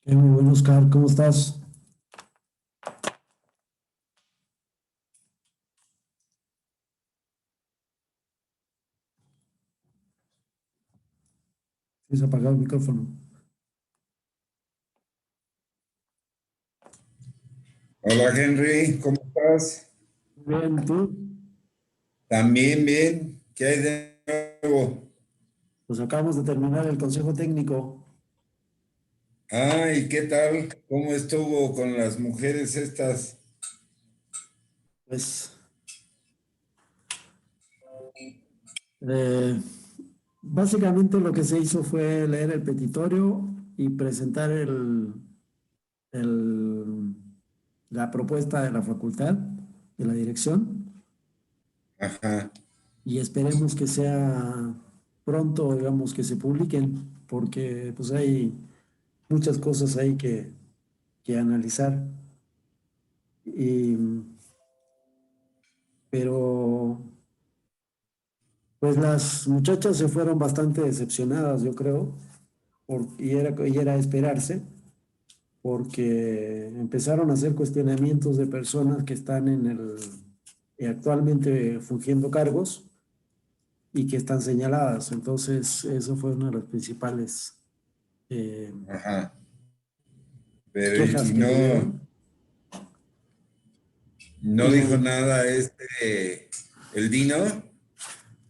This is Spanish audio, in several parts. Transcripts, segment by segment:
Muy bueno, Oscar, ¿cómo estás? Tienes apagado el micrófono. Hola Henry, ¿cómo estás? Muy bien, ¿tú? También bien. ¿Qué hay de nuevo? Pues acabamos de terminar el consejo técnico. Ah, ¿y qué tal? ¿Cómo estuvo con las mujeres estas? Pues eh, básicamente lo que se hizo fue leer el petitorio y presentar el- la propuesta de la facultad, de la dirección, Ajá. y esperemos que sea pronto, digamos, que se publiquen, porque pues hay muchas cosas ahí que analizar. Y, pero pues las muchachas se fueron bastante decepcionadas, yo creo, y era esperarse, porque empezaron a hacer cuestionamientos de personas que están actualmente fungiendo cargos y que están señaladas. Entonces, eso fue una de las principales eh, Ajá. Pero quejas y que no, tuvieron. no dijo Y nada el Dino.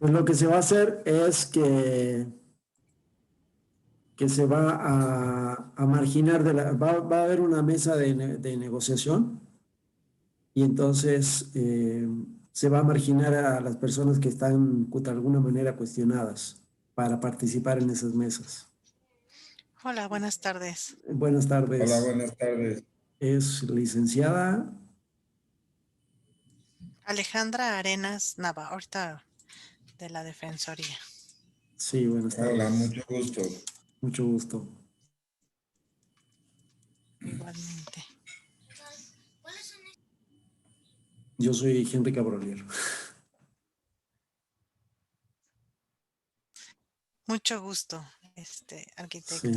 pues lo que se va a hacer es que se va a marginar va a haber una mesa de negociación y entonces se va a marginar a las personas que están de alguna manera cuestionadas para participar en esas mesas. Hola, buenas tardes. Buenas Hola, tardes. buenas tardes. Es licenciada. Alejandra Arenas Nava, ahorita de la Defensoría. Sí, buenas Hola, tardes. mucho gusto. Mucho gusto. Igualmente. Yo soy Henry Cabrolier. Mucho gusto, Sí, arquitecto.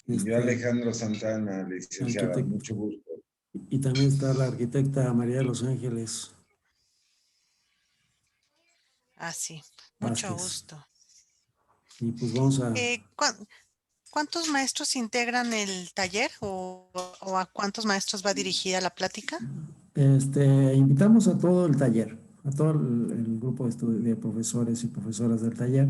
Yo este, Alejandro Santana, licenciada, arquitecto. mucho gusto. Y también está la arquitecta María de los Ángeles Ah, sí, mucho Vázquez. gusto. Y pues vamos a, ¿Cuántos maestros integran el taller o a cuántos maestros va dirigida la plática? invitamos a todo el taller, a todo el grupo de profesores y profesoras del taller.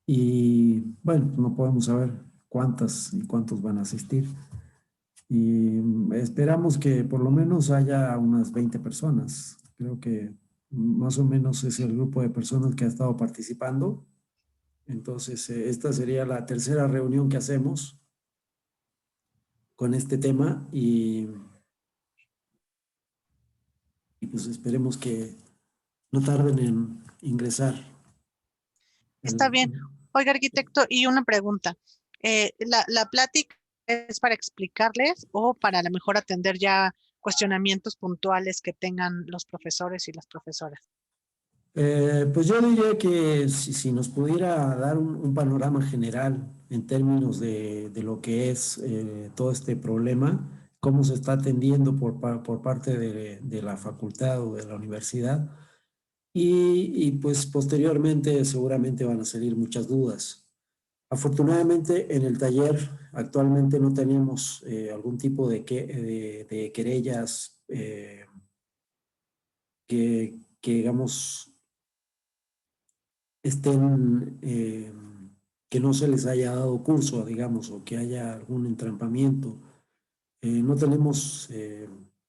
Y bueno, no podemos saber cuántas y cuántos van a asistir. Y esperamos que por lo menos haya unas 20 personas. Creo que más o menos es el grupo de personas que ha estado participando. Entonces, esta sería la tercera reunión que hacemos con este tema y pues esperemos que no tarden en ingresar. Está bien. Oiga, arquitecto, y una pregunta. ¿La plática es para explicarles o para a lo mejor atender ya cuestionamientos puntuales que tengan los profesores y las profesoras? Pues yo diría que si nos pudiera dar un panorama general en términos de lo que es todo este problema, cómo se está atendiendo por parte de la facultad o de la universidad, y pues posteriormente seguramente van a salir muchas dudas. Afortunadamente en el taller actualmente no tenemos algún tipo de querellas que digamos estén, que no se les haya dado curso, digamos, o que haya algún entrampamiento. No tenemos,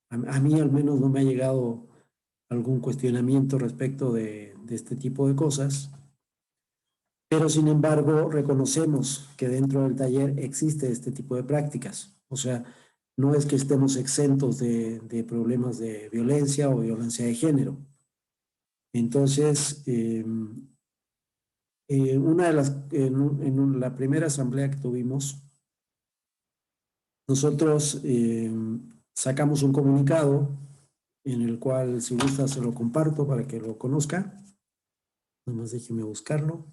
a mí al menos no me ha llegado algún cuestionamiento respecto de este tipo de cosas, pero sin embargo reconocemos que dentro del taller existe este tipo de prácticas. O sea, no es que estemos exentos de problemas de violencia o violencia de género. Entonces, una de las, la primera asamblea que tuvimos, nosotros sacamos un comunicado en el cual, si gusta, se lo comparto para que lo conozca. Nada más déjeme buscarlo.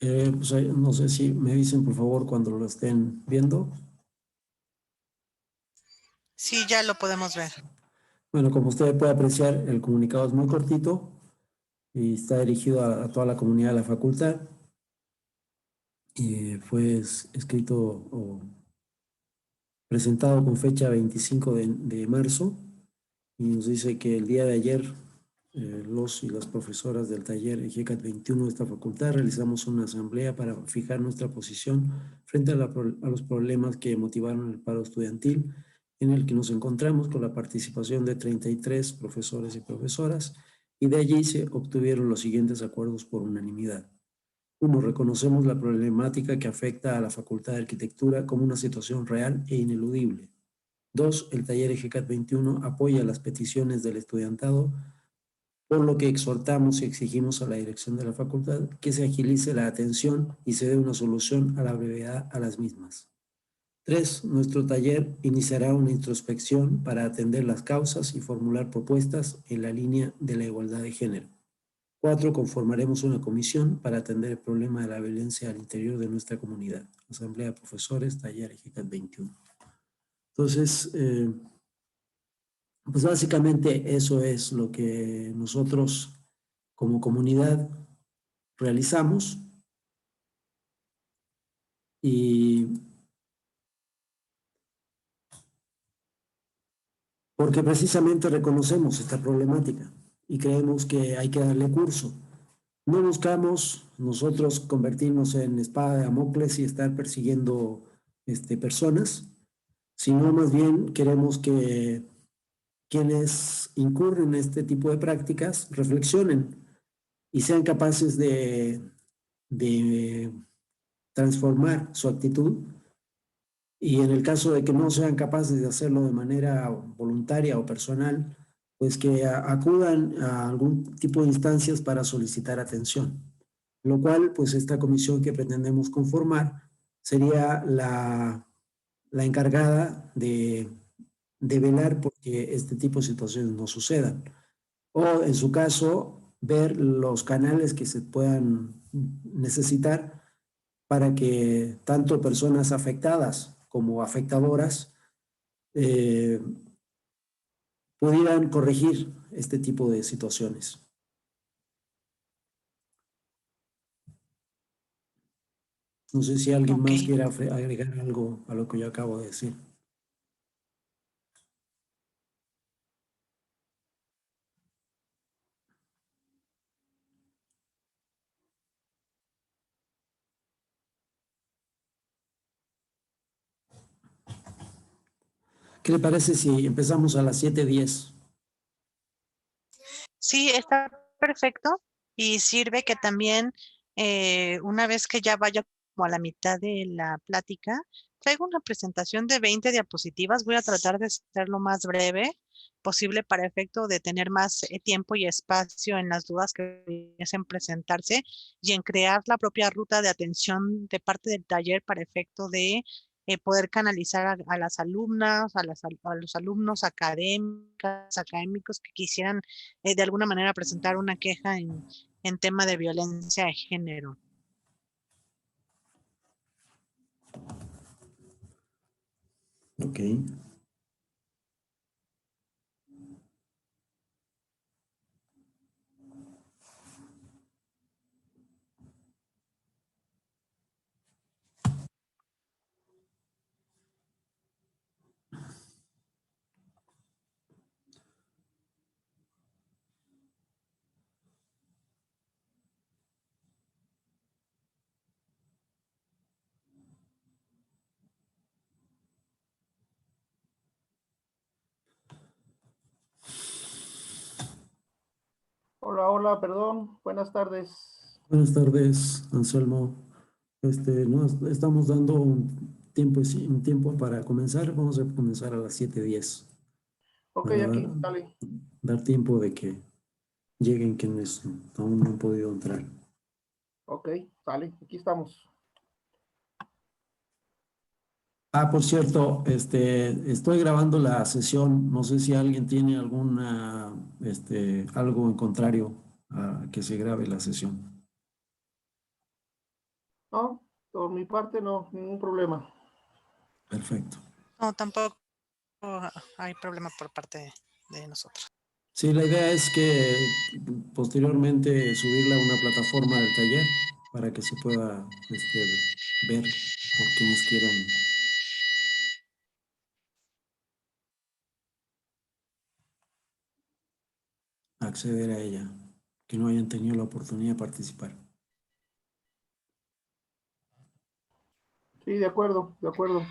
Pues no sé si me dicen por favor cuando lo estén viendo. Sí, ya lo podemos ver. Bueno, como usted puede apreciar, el comunicado es muy cortito y está dirigido a toda la comunidad de la facultad. Y fue escrito o presentado con fecha 25 de marzo y nos dice que el día de ayer los y las profesoras del taller EGECAT 21 de esta facultad realizamos una asamblea para fijar nuestra posición frente a los problemas que motivaron el paro estudiantil, en el que nos encontramos con la participación de 33 profesores y profesoras, y de allí se obtuvieron los siguientes acuerdos por unanimidad. 1. Reconocemos la problemática que afecta a la Facultad de Arquitectura como una situación real e ineludible. 2. El taller EGECAT 21 apoya las peticiones del estudiantado, por lo que exhortamos y exigimos a la dirección de la facultad que se agilice la atención y se dé una solución a la brevedad a las mismas. 3. Nuestro taller iniciará una introspección para atender las causas y formular propuestas en la línea de la igualdad de género. 4. Conformaremos una comisión para atender el problema de la violencia al interior de nuestra comunidad. Asamblea de Profesores, taller EGECAT 21. Entonces, pues básicamente eso es lo que nosotros como comunidad realizamos, y porque precisamente reconocemos esta problemática y creemos que hay que darle curso. No buscamos nosotros convertirnos en espada de Damocles y estar persiguiendo personas, sino más bien queremos que quienes incurren en este tipo de prácticas reflexionen y sean capaces de transformar su actitud, y en el caso de que no sean capaces de hacerlo de manera voluntaria o personal, pues que acudan a algún tipo de instancias para solicitar atención, lo cual pues esta comisión que pretendemos conformar sería la encargada de velar porque este tipo de situaciones no sucedan. O en su caso, ver los canales que se puedan necesitar para que tanto personas afectadas como afectadoras eh, pudieran corregir este tipo de situaciones. No sé si alguien más quiera agregar algo a lo que yo acabo de decir. ¿Qué le parece si empezamos a las 7:10? Sí, está perfecto y sirve que también una vez que ya vaya como a la mitad de la plática, traigo una presentación de 20 diapositivas. Voy a tratar de ser lo más breve posible para efecto de tener más tiempo y espacio en las dudas que pudiesen presentarse y en crear la propia ruta de atención de parte del taller para efecto de poder canalizar a las alumnas, a los alumnos académicos que quisieran de alguna manera presentar una queja en tema de violencia de género. Ok. Hola, hola, perdón. Buenas tardes. Buenas tardes, Anselmo. Estamos dando un tiempo para comenzar. Vamos a comenzar a las 7:10 Ok, para aquí, dale. dar tiempo de que lleguen quienes aún no han podido entrar. Ok, sale, aquí estamos. Por cierto, estoy grabando la sesión. No sé si alguien tiene algo en contrario a que se grabe la sesión. No, por mi parte no, ningún problema. Perfecto. No, tampoco hay problema por parte de nosotros. Sí, la idea es que posteriormente subirla a una plataforma del taller para que se pueda ver por quienes quieran acceder a ella, que no hayan tenido la oportunidad de participar. Sí, de acuerdo, de acuerdo.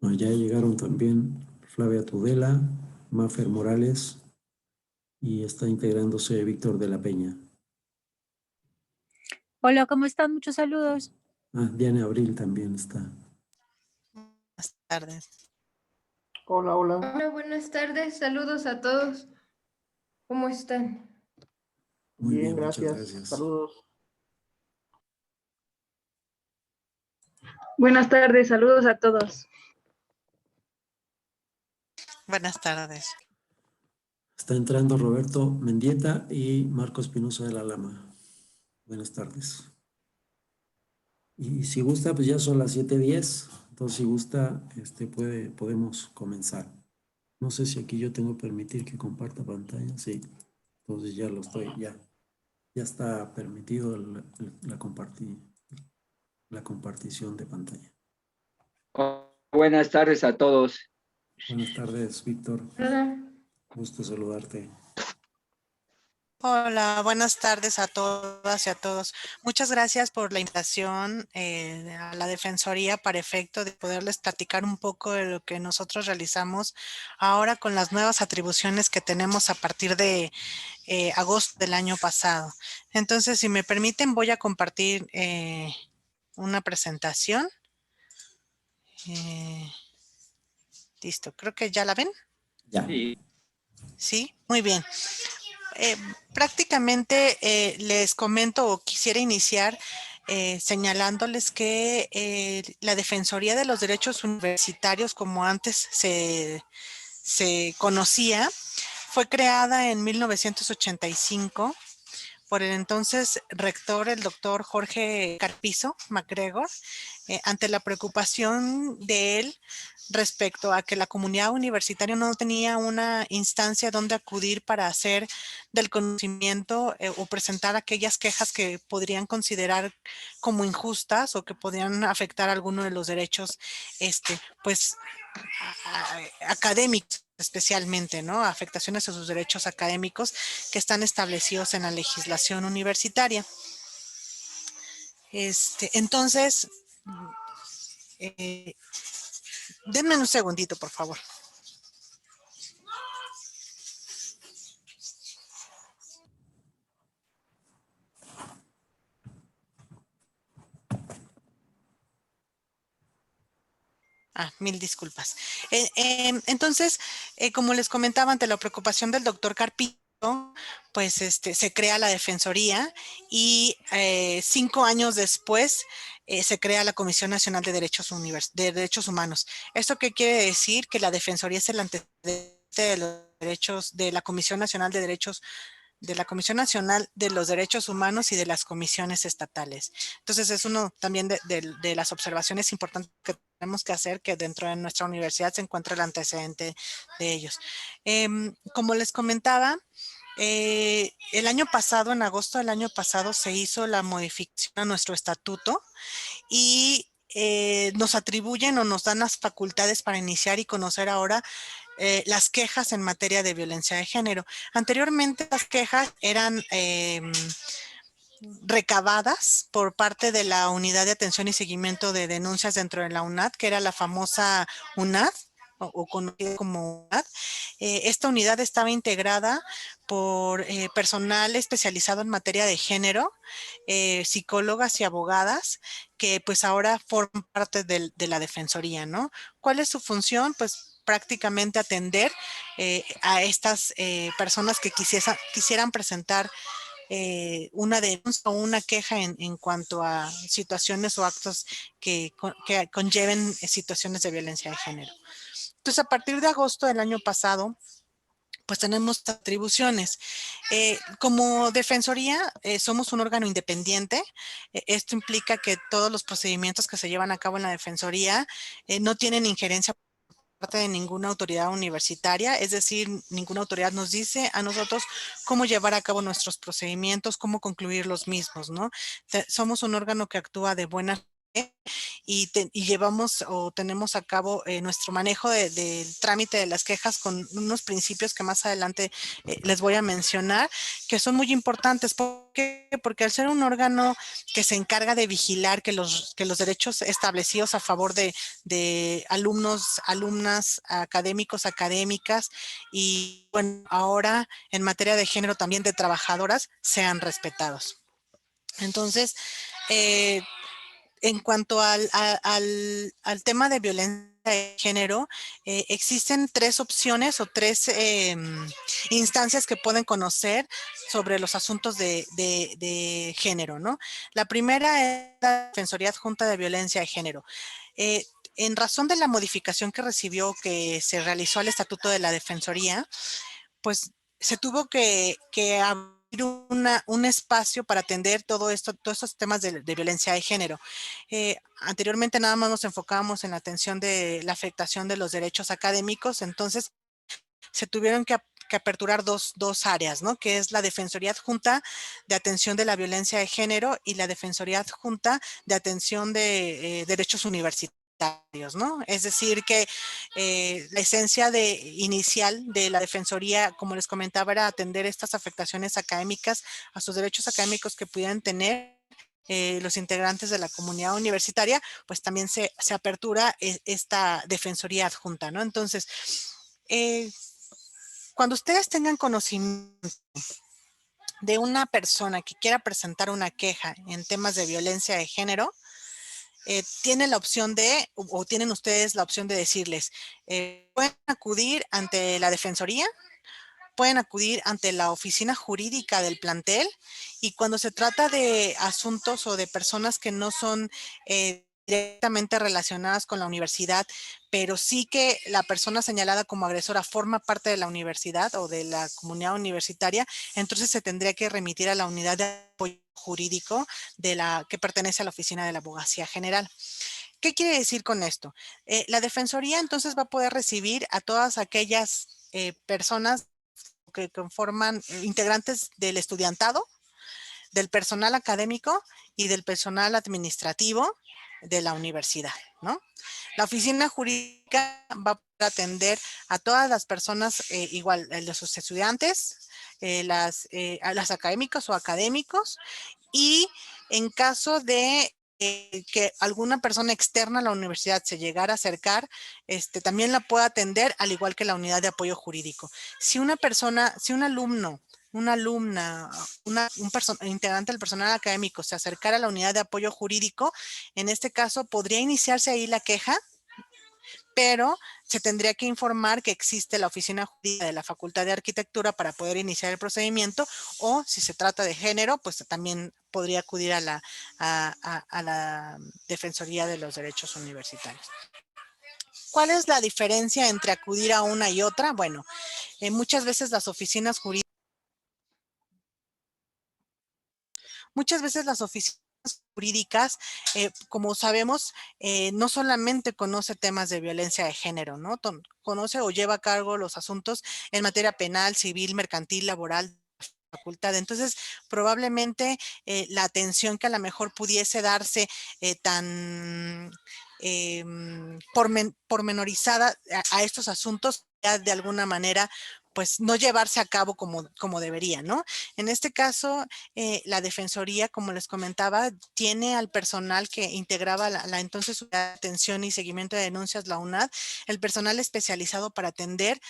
Bueno, ya llegaron también Flavia Tudela, Mafer Morales y está integrándose Víctor de la Peña. Hola, ¿cómo están? Muchos saludos. Diana Abril también está. Buenas tardes. Hola, hola. Hola, buenas tardes. Saludos a todos. ¿Cómo están? Muy Bien, bien, muchas gracias. gracias. Saludos. Buenas tardes, saludos a todos. Buenas tardes. Está entrando Roberto Mendieta y Marco Espinosa de la Lama. Buenas tardes. Y si gusta, pues ya son las 7:10. Entonces, si gusta, podemos comenzar. No sé si aquí yo tengo que permitir que comparta pantalla. Sí. Entonces ya lo estoy, ya está permitido la compartición de pantalla. Buenas tardes a todos. Buenas tardes, Víctor. Hola. Gusto saludarte. Hola, buenas tardes a todas y a todos. Muchas gracias por la invitación a la Defensoría para efecto de poderles platicar un poco de lo que nosotros realizamos ahora con las nuevas atribuciones que tenemos a partir de agosto del año pasado. Entonces, si me permiten, voy a compartir una presentación. Listo, creo que ya la ven. Ya. Sí. Sí, muy bien. Prácticamente les comento o quisiera iniciar señalándoles que la Defensoría de los Derechos Universitarios, como antes se conocía, fue creada en 1985 por el entonces rector, el doctor Jorge Carpizo MacGregor, ante la preocupación de él respecto a que la comunidad universitaria no tenía una instancia donde acudir para hacer del conocimiento o presentar aquellas quejas que podrían considerar como injustas o que podrían afectar alguno de los derechos, pues, académicos especialmente, ¿no? Afectaciones a sus derechos académicos que están establecidos en la legislación universitaria. Entonces, denme un segundito, por favor. Mil disculpas. Entonces, como les comentaba, ante la preocupación del doctor Carpito, pues se crea la Defensoría y 5 años después se crea la Comisión Nacional de Derechos Humanos. ¿Esto qué quiere decir? Que la Defensoría es el antecedente de los derechos de la Comisión Nacional de Derechos de la Comisión Nacional de los Derechos Humanos y de las comisiones estatales. Entonces, es uno también de las observaciones importantes que tenemos que hacer, que dentro de nuestra universidad se encuentra el antecedente de ellos. Como les comentaba, el año pasado, en agosto del año pasado, se hizo la modificación a nuestro estatuto y nos atribuyen o nos dan las facultades para iniciar y conocer ahora las quejas en materia de violencia de género. Anteriormente las quejas eran recabadas por parte de la Unidad de Atención y Seguimiento de Denuncias dentro de la UNAD, que era la famosa UNAD, o conocida como UNAD. Esta unidad estaba integrada por personal especializado en materia de género, psicólogas y abogadas, que pues ahora forman parte de la Defensoría, ¿no? ¿Cuál es su función? Pues prácticamente atender a estas personas que quisieran presentar una denuncia o una queja en cuanto a situaciones o actos que conlleven situaciones de violencia de género. Entonces, a partir de agosto del año pasado, pues tenemos atribuciones. Como Defensoría, somos un órgano independiente. Esto implica que todos los procedimientos que se llevan a cabo en la Defensoría no tienen injerencia parte de ninguna autoridad universitaria, es decir, ninguna autoridad nos dice a nosotros cómo llevar a cabo nuestros procedimientos, cómo concluir los mismos, ¿no? Somos un órgano que actúa de buena fe y llevamos o tenemos a cabo nuestro manejo del trámite de las quejas con unos principios que más adelante les voy a mencionar, que son muy importantes. Porque al ser un órgano que se encarga de vigilar que los derechos establecidos a favor de alumnos, alumnas, académicos, académicas y bueno, ahora en materia de género también de trabajadoras sean respetados. Entonces, en cuanto al tema de violencia de género, existen 3 opciones o 3 instancias que pueden conocer sobre los asuntos de género, ¿no? La primera es la Defensoría Adjunta de Violencia de Género. En razón de la modificación que recibió, que se realizó al Estatuto de la Defensoría, pues se tuvo que abrir un espacio para atender todos estos temas de violencia de género. Anteriormente nada más nos enfocábamos en la atención de la afectación de los derechos académicos, entonces se tuvieron que aperturar dos áreas, ¿no? Que es la Defensoría Adjunta de Atención de la Violencia de Género y la Defensoría Adjunta de Atención de Derechos Universitarios, ¿no? Es decir, que la esencia inicial de la Defensoría, como les comentaba, era atender estas afectaciones académicas a sus derechos académicos que pudieran tener los integrantes de la comunidad universitaria, pues también se apertura esta Defensoría Adjunta, ¿no? Entonces, cuando ustedes tengan conocimiento de una persona que quiera presentar una queja en temas de violencia de género, tienen la opción o tienen ustedes la opción de decirles, pueden acudir ante la Defensoría, pueden acudir ante la oficina jurídica del plantel y cuando se trata de asuntos o de personas que no son directamente relacionadas con la universidad, pero sí que la persona señalada como agresora forma parte de la universidad o de la comunidad universitaria, entonces se tendría que remitir a la unidad de apoyo jurídico que pertenece a la oficina de la Abogacía General. ¿Qué quiere decir con esto? La Defensoría entonces va a poder recibir a todas aquellas personas que conforman integrantes del estudiantado, del personal académico y del personal administrativo de la universidad, ¿no? La oficina jurídica va a poder atender a todas las personas, igual, los estudiantes, a las académicas o académicos, y en caso de que alguna persona externa a la universidad se llegara a acercar, también la puede atender, al igual que la unidad de apoyo jurídico. Si una persona, si un alumno, una alumna, un integrante del personal académico se acercara a la unidad de apoyo jurídico, en este caso podría iniciarse ahí la queja, pero se tendría que informar que existe la oficina jurídica de la Facultad de Arquitectura para poder iniciar el procedimiento, o si se trata de género, pues también podría acudir a la Defensoría de los Derechos Universitarios. ¿Cuál es la diferencia entre acudir a una y otra? Bueno, muchas veces las oficinas jurídicas como sabemos, no solamente conoce temas de violencia de género, ¿no? Conoce o lleva a cargo los asuntos en materia penal, civil, mercantil, laboral, facultad. Entonces, probablemente la atención que a lo mejor pudiese darse tan pormenorizada a estos asuntos, ya de alguna manera, pues no llevarse a cabo como debería, ¿no? En este caso, la Defensoría, como les comentaba, tiene al personal que integraba la entonces Unidad de Atención y Seguimiento de Denuncias, la UNAD, el personal especializado para atender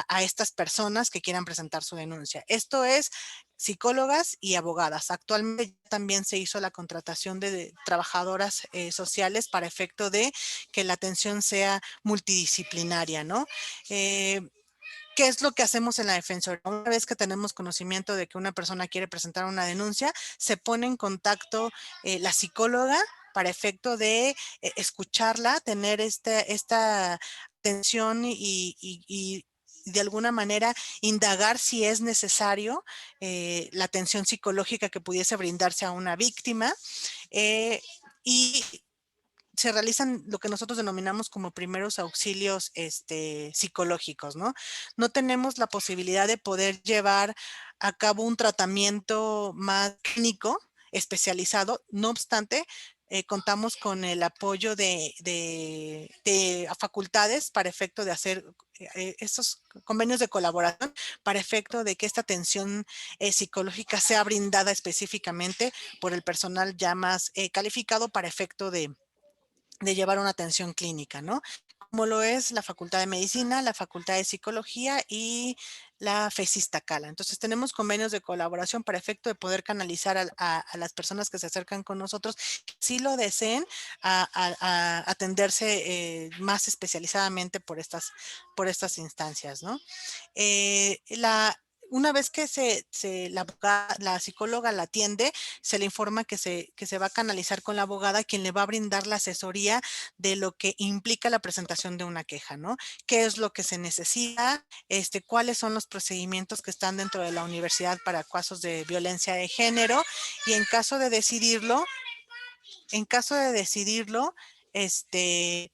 a estas personas que quieran presentar su denuncia. Esto es psicólogas y abogadas. Actualmente también se hizo la contratación de trabajadoras sociales para efecto de que la atención sea multidisciplinaria, ¿no? ¿Qué es lo que hacemos en la Defensoría? Una vez que tenemos conocimiento de que una persona quiere presentar una denuncia, se pone en contacto la psicóloga para efecto de escucharla, tener esta atención y de alguna manera indagar si es necesario la atención psicológica que pudiese brindarse a una víctima. Y se realizan lo que nosotros denominamos como primeros auxilios psicológicos, ¿no? No tenemos la posibilidad de poder llevar a cabo un tratamiento más clínico, especializado. No obstante, contamos con el apoyo de facultades para efecto de hacer estos convenios de colaboración para efecto de que esta atención psicológica sea brindada específicamente por el personal ya más calificado para efecto de llevar una atención clínica, ¿no? Como lo es la Facultad de Medicina, la Facultad de Psicología y la FES Iztacala. Entonces tenemos convenios de colaboración para efecto de poder canalizar a las personas que se acercan con nosotros, si lo deseen, a atenderse más especializadamente por estas instancias, ¿no? Una vez que la psicóloga la atiende, se le informa que se va a canalizar con la abogada, quien le va a brindar la asesoría de lo que implica la presentación de una queja, ¿no? ¿Qué es lo que se necesita? ¿Cuáles son los procedimientos que están dentro de la universidad para casos de violencia de género? Y en caso de decidirlo, de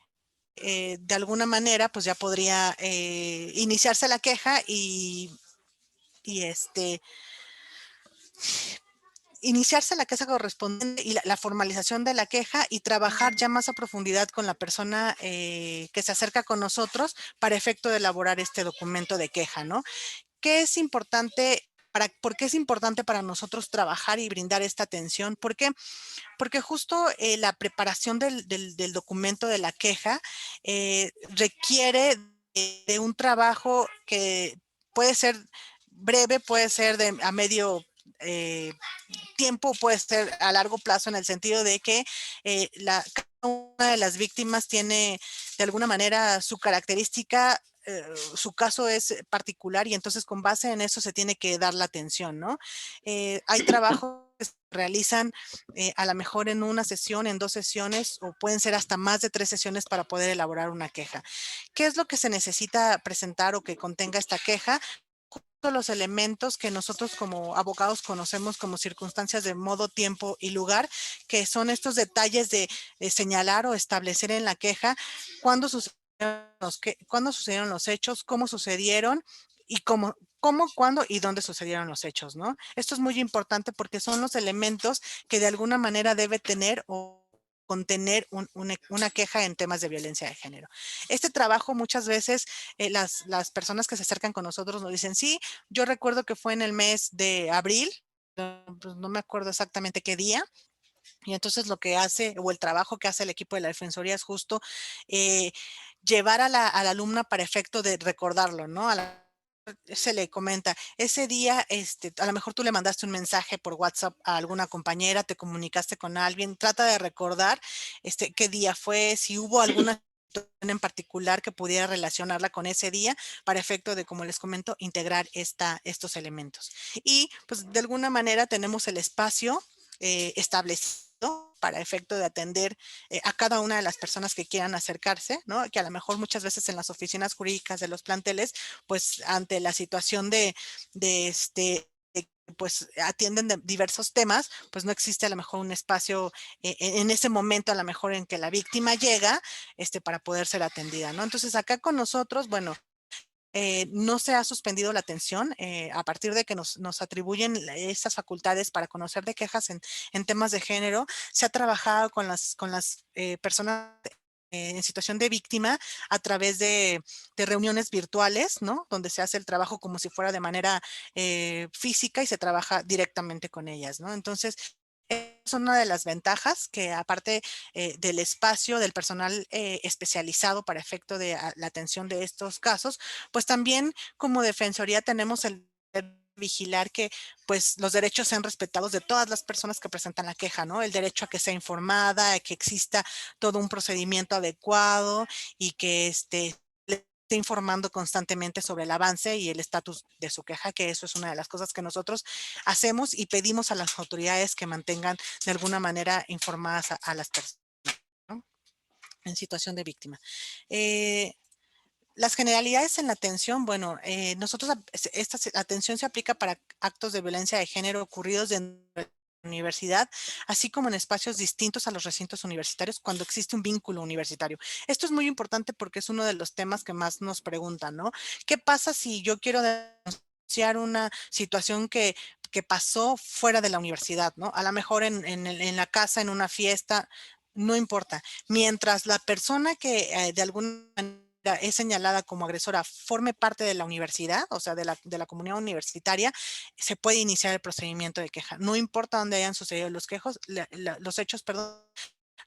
alguna manera, pues ya podría iniciarse la queja y iniciarse la queja correspondiente y la formalización de la queja y trabajar ya más a profundidad con la persona que se acerca con nosotros para efecto de elaborar este documento de queja, ¿no? ¿Qué es importante? ¿Por qué es importante para nosotros trabajar y brindar esta atención? ¿Por qué? Porque justo la preparación del documento de la queja requiere de un trabajo que puede ser breve, puede ser a medio tiempo, puede ser a largo plazo, en el sentido de que cada una de las víctimas tiene de alguna manera su característica, su caso es particular y entonces con base en eso se tiene que dar la atención, ¿no? Hay trabajos que se realizan a lo mejor en una sesión, en 2 sesiones, o pueden ser hasta más de 3 sesiones para poder elaborar una queja. ¿Qué es lo que se necesita presentar o que contenga esta queja? Los elementos que nosotros como abogados conocemos como circunstancias de modo, tiempo y lugar, que son estos detalles de señalar o establecer en la queja cuándo sucedieron los hechos, cómo sucedieron y cómo, cuándo y dónde sucedieron los hechos, ¿no? Esto es muy importante porque son los elementos que de alguna manera debe tener o contener una queja en temas de violencia de género. Este trabajo muchas veces las personas que se acercan con nosotros nos dicen, sí, yo recuerdo que fue en el mes de abril, pues no me acuerdo exactamente qué día, y entonces lo que hace o el trabajo que hace el equipo de la Defensoría es justo llevar a la alumna para efecto de recordarlo, ¿no? Se le comenta, ese día, a lo mejor tú le mandaste un mensaje por WhatsApp a alguna compañera, te comunicaste con alguien, trata de recordar qué día fue, si hubo alguna situación en particular que pudiera relacionarla con ese día, para efecto de, como les comento, integrar estos elementos. Y pues de alguna manera tenemos el espacio establecido para efecto de atender a cada una de las personas que quieran acercarse, ¿no? Que a lo mejor muchas veces en las oficinas jurídicas de los planteles, pues ante la situación pues atienden de diversos temas, pues no existe a lo mejor un espacio en ese momento, a lo mejor en que la víctima llega, para poder ser atendida, ¿no? Entonces acá con nosotros, bueno, no se ha suspendido la atención a partir de que nos atribuyen estas facultades para conocer de quejas en temas de género. Se ha trabajado con las personas en situación de víctima a través de reuniones virtuales, ¿no? Donde se hace el trabajo como si fuera de manera física y se trabaja directamente con ellas, ¿no? Entonces, es una de las ventajas que aparte del espacio del personal especializado para efecto de la atención de estos casos, pues también como Defensoría tenemos el deber de vigilar que pues los derechos sean respetados de todas las personas que presentan la queja, ¿no? El derecho a que sea informada, a que exista todo un procedimiento adecuado y que esté informando constantemente sobre el avance y el estatus de su queja, que eso es una de las cosas que nosotros hacemos y pedimos a las autoridades que mantengan de alguna manera informadas a las personas, ¿no? En situación de víctima. Las generalidades en la atención, bueno, nosotros esta atención se aplica para actos de violencia de género ocurridos dentro de la universidad, así como en espacios distintos a los recintos universitarios cuando existe un vínculo universitario. Esto es muy importante porque es uno de los temas que más nos preguntan, ¿no? ¿Qué pasa si yo quiero denunciar una situación que pasó fuera de la universidad, ¿no? A lo mejor en la casa, en una fiesta, no importa. Mientras la persona que de alguna manera es señalada como agresora forme parte de la universidad, o sea, de la comunidad universitaria, se puede iniciar el procedimiento de queja. No importa dónde hayan sucedido los hechos, perdón.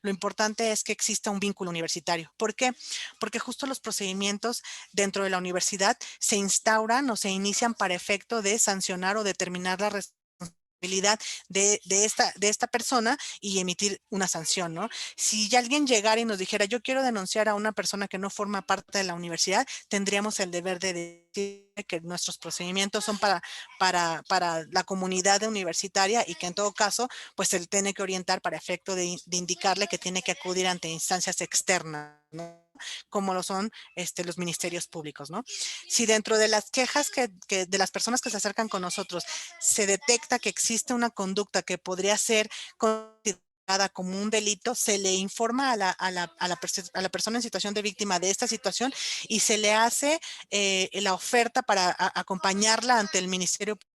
Lo importante es que exista un vínculo universitario. ¿Por qué? Porque justo los procedimientos dentro de la universidad se instauran o se inician para efecto de sancionar o determinar la responsabilidad de esta persona y emitir una sanción, ¿no? Si ya alguien llegara y nos dijera, yo quiero denunciar a una persona que no forma parte de la universidad, tendríamos el deber de decir que nuestros procedimientos son para la comunidad universitaria y que en todo caso, pues él tiene que orientar para efecto de indicarle que tiene que acudir ante instancias externas, ¿no? Como lo son los ministerios públicos, ¿no? Si dentro de las quejas de las personas que se acercan con nosotros se detecta que existe una conducta que podría ser considerada como un delito, se le informa a la persona en situación de víctima de esta situación y se le hace la oferta para acompañarla ante el Ministerio Público,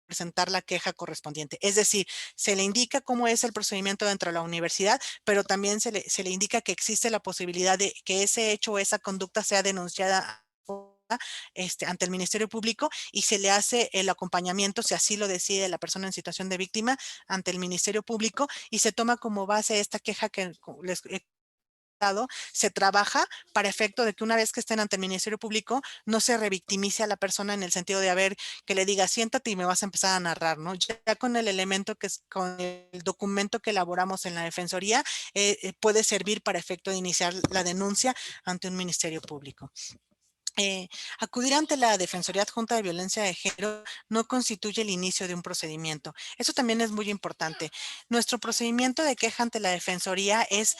presentar la queja correspondiente. Es decir, se le indica cómo es el procedimiento dentro de la universidad, pero también se le indica que existe la posibilidad de que ese hecho o esa conducta sea denunciada ante el Ministerio Público y se le hace el acompañamiento, si así lo decide la persona en situación de víctima, ante el Ministerio Público y se toma como base esta queja que les he dado, se trabaja para efecto de que una vez que estén ante el Ministerio Público no se revictimice a la persona en el sentido de, a ver, que le diga, siéntate y me vas a empezar a narrar, ¿no? Ya con el elemento que es con el documento que elaboramos en la Defensoría, puede servir para efecto de iniciar la denuncia ante un Ministerio Público. Acudir ante la Defensoría Adjunta de Violencia de Género no constituye el inicio de un procedimiento. Eso también es muy importante. Nuestro procedimiento de queja ante la Defensoría es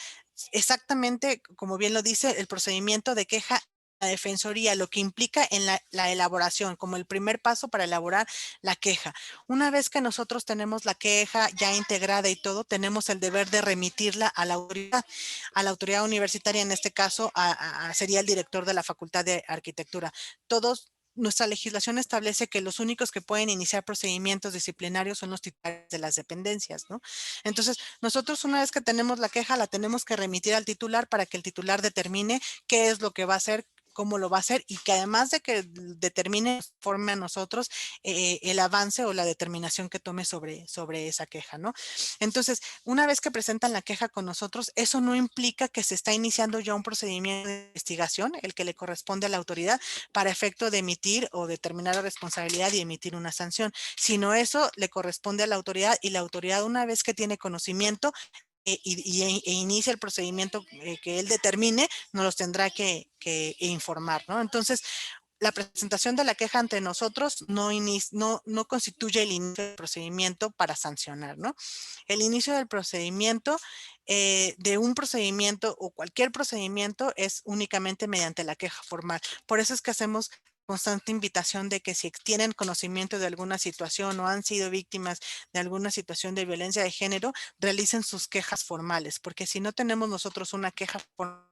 exactamente, como bien lo dice, el procedimiento de queja a la Defensoría, lo que implica en la elaboración, como el primer paso para elaborar la queja. Una vez que nosotros tenemos la queja ya integrada y todo, tenemos el deber de remitirla a la autoridad universitaria, en este caso sería el director de la Facultad de Arquitectura. Nuestra legislación establece que los únicos que pueden iniciar procedimientos disciplinarios son los titulares de las dependencias, ¿no? Entonces, nosotros una vez que tenemos la queja, la tenemos que remitir al titular para que el titular determine qué es lo que va a hacer, cómo lo va a hacer y que además de que determine, informe a nosotros el avance o la determinación que tome sobre esa queja, ¿no? Entonces, una vez que presentan la queja con nosotros, eso no implica que se está iniciando ya un procedimiento de investigación, el que le corresponde a la autoridad, para efecto de emitir o determinar la responsabilidad y emitir una sanción, sino eso le corresponde a la autoridad y la autoridad una vez que tiene conocimiento e inicia el procedimiento que él determine, nos los tendrá que informar, ¿no? Entonces, la presentación de la queja ante nosotros no constituye el inicio del procedimiento para sancionar, ¿no? El inicio del procedimiento, de un procedimiento o cualquier procedimiento es únicamente mediante la queja formal. Por eso es que hacemos constante invitación de que si tienen conocimiento de alguna situación o han sido víctimas de alguna situación de violencia de género, realicen sus quejas formales, porque si no tenemos nosotros una queja formal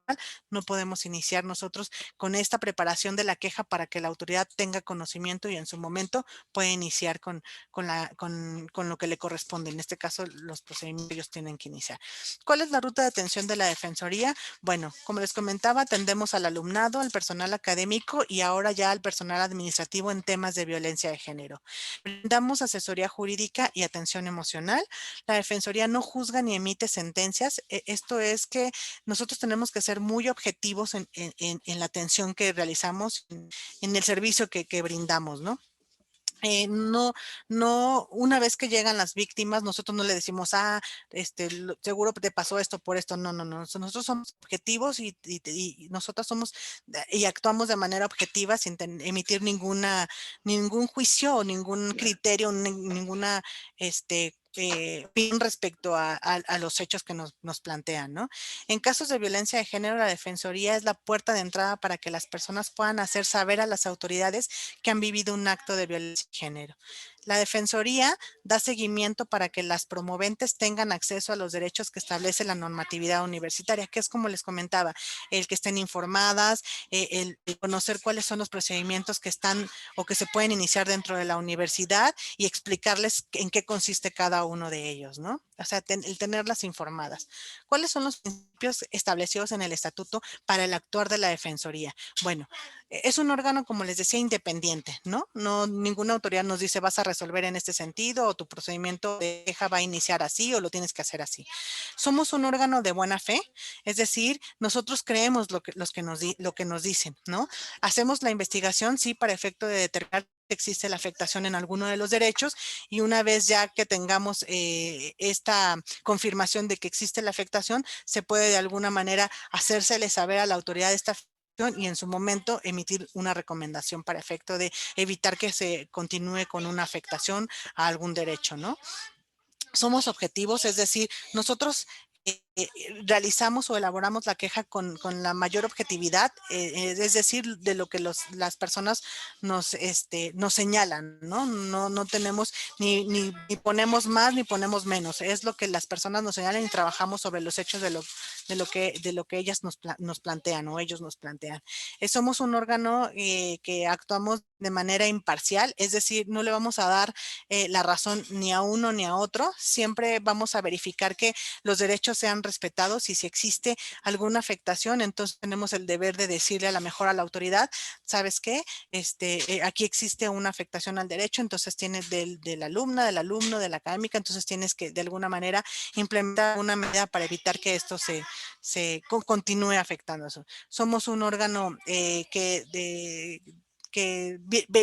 no podemos iniciar nosotros con esta preparación de la queja para que la autoridad tenga conocimiento y en su momento pueda iniciar con lo que le corresponde. En este caso, los procedimientos ellos tienen que iniciar. ¿Cuál es la ruta de atención de la Defensoría? Bueno, como les comentaba, atendemos al alumnado, al personal académico y ahora ya al personal administrativo en temas de violencia de género. Brindamos asesoría jurídica y atención emocional. La Defensoría no juzga ni emite sentencias. Esto es que nosotros tenemos que ser muy objetivos en la atención que realizamos, en el servicio que brindamos, ¿no? No, una vez que llegan las víctimas, nosotros no le decimos, seguro te pasó esto por esto. No. Nosotros somos objetivos y nosotros somos y actuamos de manera objetiva sin emitir ningún juicio o ningún criterio, ninguna opinión respecto a los hechos que nos plantean, ¿no? En casos de violencia de género, la Defensoría es la puerta de entrada para que las personas puedan hacer saber a las autoridades que han vivido un acto de violencia de género. La Defensoría da seguimiento para que las promoventes tengan acceso a los derechos que establece la normatividad universitaria, que es como les comentaba, el que estén informadas, el conocer cuáles son los procedimientos que están o que se pueden iniciar dentro de la universidad y explicarles en qué consiste cada uno de ellos, ¿no? O sea, el tenerlas informadas. ¿Cuáles son los principios establecidos en el estatuto para el actuar de la Defensoría? Bueno, es un órgano, como les decía, independiente, ¿no? Ninguna autoridad nos dice vas a resolver en este sentido o tu procedimiento de queja va a iniciar así o lo tienes que hacer así. Somos un órgano de buena fe, es decir, nosotros creemos lo que nos dicen, ¿no? Hacemos la investigación, sí, para efecto de determinar si existe la afectación en alguno de los derechos y una vez ya que tengamos esta confirmación de que existe la afectación, se puede de alguna manera hacérsele saber a la autoridad de esta afectación y en su momento emitir una recomendación para efecto de evitar que se continúe con una afectación a algún derecho, ¿no? Somos objetivos, es decir, nosotros realizamos o elaboramos la queja con la mayor objetividad, es decir, de lo que las personas nos señalan, ¿no? No tenemos ni ponemos más ni ponemos menos, es lo que las personas nos señalan y trabajamos sobre los hechos de lo que ellas nos plantean o ellos nos plantean. Somos un órgano que actuamos de manera imparcial, es decir, no le vamos a dar la razón ni a uno ni a otro, siempre vamos a verificar que los derechos sean respetados y si existe alguna afectación, entonces tenemos el deber de decirle a la autoridad, ¿sabes qué? Aquí existe una afectación al derecho, entonces tienes de la alumna, del alumno, de la académica, entonces tienes que de alguna manera implementar una medida para evitar que esto se continúe afectando. Somos un órgano que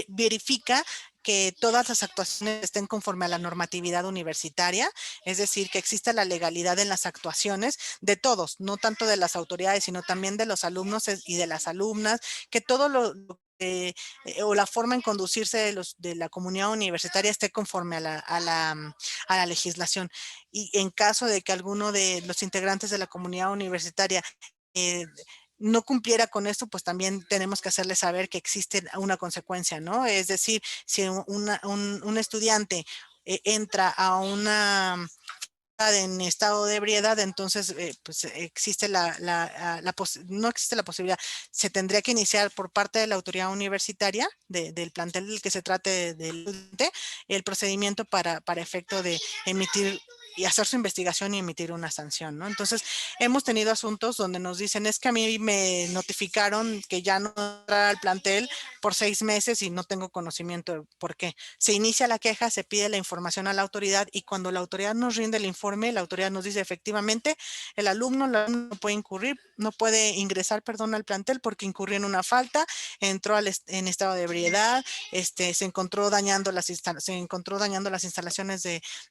verifica que todas las actuaciones estén conforme a la normatividad universitaria, es decir, que exista la legalidad en las actuaciones de todos, no tanto de las autoridades, sino también de los alumnos y de las alumnas, que todo o la forma en conducirse de la comunidad universitaria esté conforme a la legislación. Y en caso de que alguno de los integrantes de la comunidad universitaria no cumpliera con esto, pues también tenemos que hacerle saber que existe una consecuencia, ¿no? Es decir, si un estudiante entra a una en estado de ebriedad, entonces pues existe no existe la posibilidad, se tendría que iniciar por parte de la autoridad universitaria, del plantel del que se trate el procedimiento para efecto de emitir y hacer su investigación y emitir una sanción, ¿no? Entonces, hemos tenido asuntos donde nos dicen, es que a mí me notificaron que ya no entra al plantel por 6 meses y no tengo conocimiento de por qué. Se inicia la queja, se pide la información a la autoridad y cuando la autoridad nos rinde el informe, la autoridad nos dice efectivamente, el alumno no puede ingresar, al plantel porque incurrió en una falta, entró en estado de ebriedad, se encontró dañando las instalaciones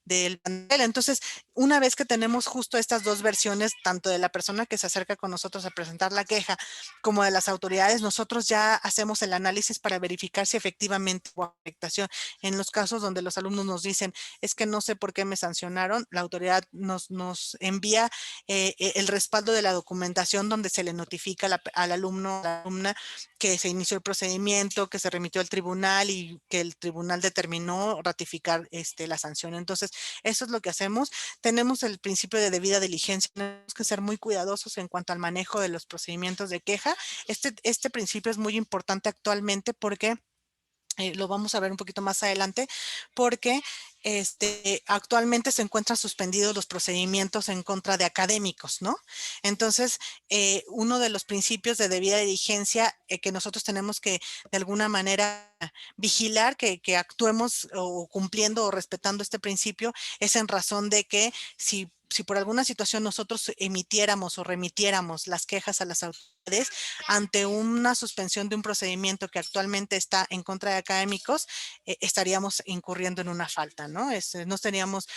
del plantel. Entonces, una vez que tenemos justo estas dos versiones, tanto de la persona que se acerca con nosotros a presentar la queja como de las autoridades, nosotros ya hacemos el análisis análisis para verificar si efectivamente hubo afectación. En los casos donde los alumnos nos dicen, es que no sé por qué me sancionaron, la autoridad nos envía el respaldo de la documentación donde se le notifica al alumno o a la alumna que se inició el procedimiento, que se remitió al tribunal y que el tribunal determinó ratificar la sanción. Entonces, eso es lo que hacemos. Tenemos el principio de debida diligencia. Tenemos que ser muy cuidadosos en cuanto al manejo de los procedimientos de queja. Este principio es muy importante actualmente porque lo vamos a ver un poquito más adelante, porque actualmente se encuentran suspendidos los procedimientos en contra de académicos, ¿no? Entonces, uno de los principios de debida diligencia que nosotros tenemos que de alguna manera vigilar que actuemos o cumpliendo o respetando este principio es en razón de que si por alguna situación nosotros emitiéramos o remitiéramos las quejas a las autoridades ante una suspensión de un procedimiento que actualmente está en contra de académicos, estaríamos incurriendo en una falta, ¿no? No estaríamos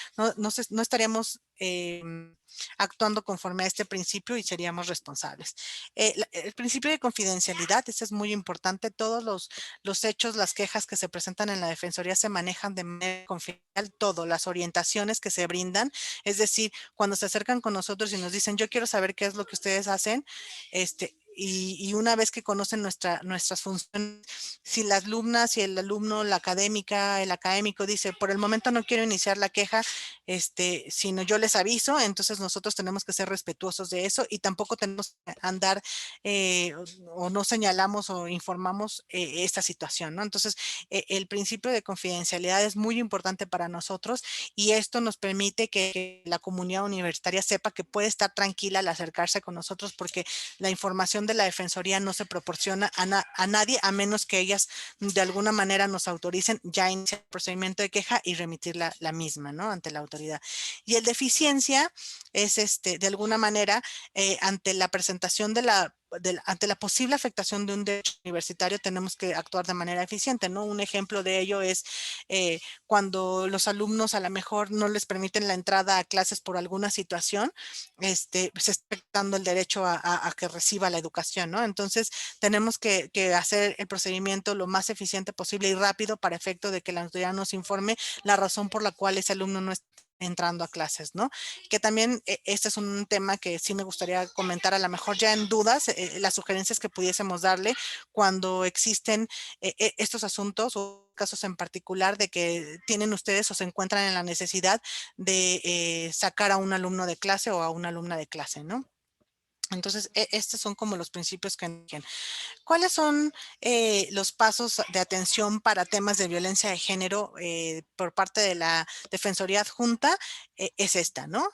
actuando conforme a este principio y seríamos responsables. El principio de confidencialidad, ese es muy importante. Todos los hechos, las quejas que se presentan en la Defensoría se manejan de manera confidencial, todo, las orientaciones que se brindan, es decir, cuando se acercan con nosotros y nos dicen, yo quiero saber qué es lo que ustedes hacen, y una vez que conocen nuestras funciones, si la alumna, si el alumno, la académica, el académico dice, por el momento no quiero iniciar la queja, sino yo les aviso, entonces nosotros tenemos que ser respetuosos de eso y tampoco tenemos que andar o no señalamos o informamos esta situación, ¿no? Entonces, el principio de confidencialidad es muy importante para nosotros y esto nos permite que la comunidad universitaria sepa que puede estar tranquila al acercarse con nosotros porque la información de la Defensoría no se proporciona a nadie a menos que ellas de alguna manera nos autoricen ya iniciar el procedimiento de queja y remitir la misma, ¿no? Ante la autoridad. Y el de eficiencia es de alguna manera ante la presentación ante la posible afectación de un derecho universitario tenemos que actuar de manera eficiente, ¿no? Un ejemplo de ello es cuando los alumnos a lo mejor no les permiten la entrada a clases por alguna situación, se está afectando el derecho a que reciba la educación, ¿no? Entonces, tenemos que hacer el procedimiento lo más eficiente posible y rápido para efecto de que la autoridad nos informe la razón por la cual ese alumno no está entrando a clases, ¿no? Que también este es un tema que sí me gustaría comentar, a lo mejor ya en dudas, las sugerencias que pudiésemos darle cuando existen estos asuntos o casos en particular de que tienen ustedes o se encuentran en la necesidad de sacar a un alumno de clase o a una alumna de clase, ¿no? Entonces, estos son como los principios que rigen. ¿Cuáles son los pasos de atención para temas de violencia de género por parte de la Defensoría Adjunta? Es esta, ¿no?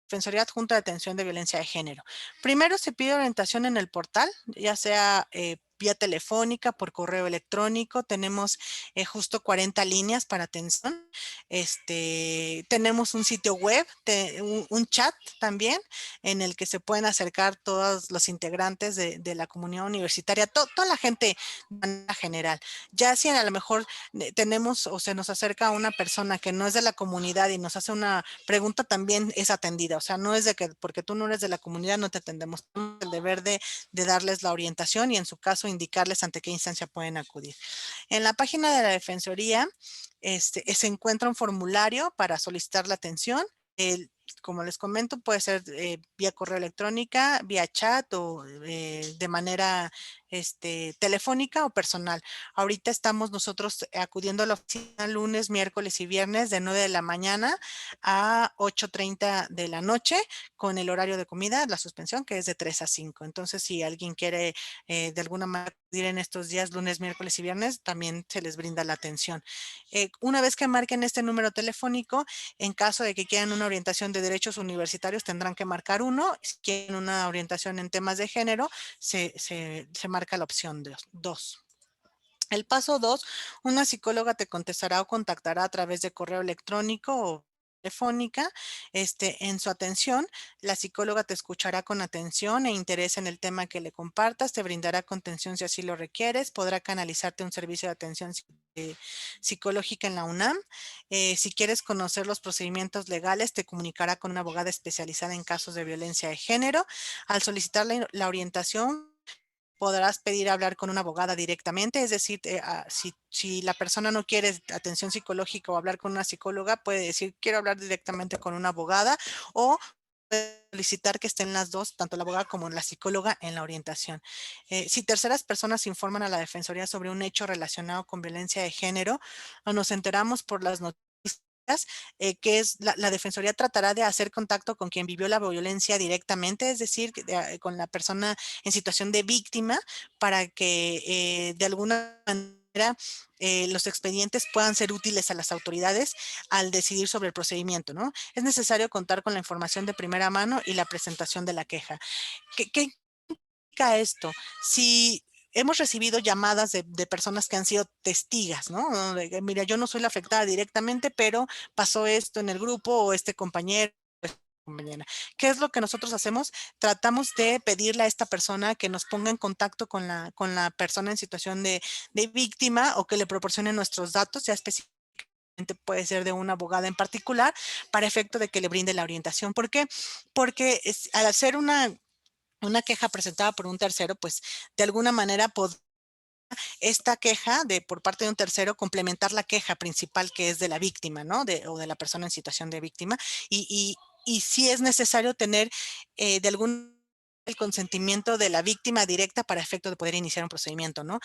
Defensoría Adjunta de Atención de Violencia de Género. Primero se pide orientación en el portal, ya sea vía telefónica, por correo electrónico. Tenemos justo 40 líneas para atención. Tenemos un sitio web, un chat también, en el que se pueden acercar todos los integrantes de la comunidad universitaria, toda la gente de manera general. Ya si a lo mejor tenemos o se nos acerca una persona que no es de la comunidad y nos hace una pregunta, también es atendida. O sea, no es de que porque tú no eres de la comunidad no te atendemos. Tenemos el deber de darles la orientación y en su caso indicarles ante qué instancia pueden acudir. En la página de la Defensoría se encuentra un formulario para solicitar la atención. Como les comento, puede ser vía correo electrónica, vía chat o de manera telefónica o personal. Ahorita estamos nosotros acudiendo a la oficina lunes, miércoles y viernes de 9 de la mañana a 8:30 de la noche con el horario de comida, la suspensión que es de 3 a 5. Entonces, si alguien quiere de alguna manera acudir en estos días, lunes, miércoles y viernes, también se les brinda la atención. Una vez que marquen este número telefónico, en caso de que quieran una orientación de derechos universitarios, tendrán que marcar 1. Si quieren una orientación en temas de género, se marca la opción 2. El paso 2, una psicóloga te contestará o contactará a través de correo electrónico o telefónica. En su atención, la psicóloga te escuchará con atención e interés en el tema que le compartas, te brindará contención si así lo requieres, podrá canalizarte un servicio de atención psicológica en la UNAM. Si quieres conocer los procedimientos legales, te comunicará con una abogada especializada en casos de violencia de género. Al solicitar la orientación, podrás pedir hablar con una abogada directamente, es decir, si la persona no quiere atención psicológica o hablar con una psicóloga, puede decir quiero hablar directamente con una abogada o solicitar que estén las dos, tanto la abogada como la psicóloga, en la orientación. Si terceras personas informan a la Defensoría sobre un hecho relacionado con violencia de género o nos enteramos por las noticias, que es la Defensoría tratará de hacer contacto con quien vivió la violencia directamente, es decir, con la persona en situación de víctima, para que de alguna manera los expedientes puedan ser útiles a las autoridades al decidir sobre el procedimiento, ¿no? Es necesario contar con la información de primera mano y la presentación de la queja. ¿Qué implica esto? Si hemos recibido llamadas de personas que han sido testigas, ¿no? Mira, yo no soy la afectada directamente, pero pasó esto en el grupo o este compañero. ¿Qué es lo que nosotros hacemos? Tratamos de pedirle a esta persona que nos ponga en contacto con la persona en situación de víctima o que le proporcione nuestros datos, ya específicamente puede ser de una abogada en particular, para efecto de que le brinde la orientación. ¿Por qué? Porque al hacer una queja presentada por un tercero, pues de alguna manera esta queja por parte de un tercero complementar la queja principal que es de la víctima, ¿no? O de la persona en situación de víctima. Y sí es necesario tener de algún el consentimiento de la víctima directa para efecto de poder iniciar un procedimiento, ¿no?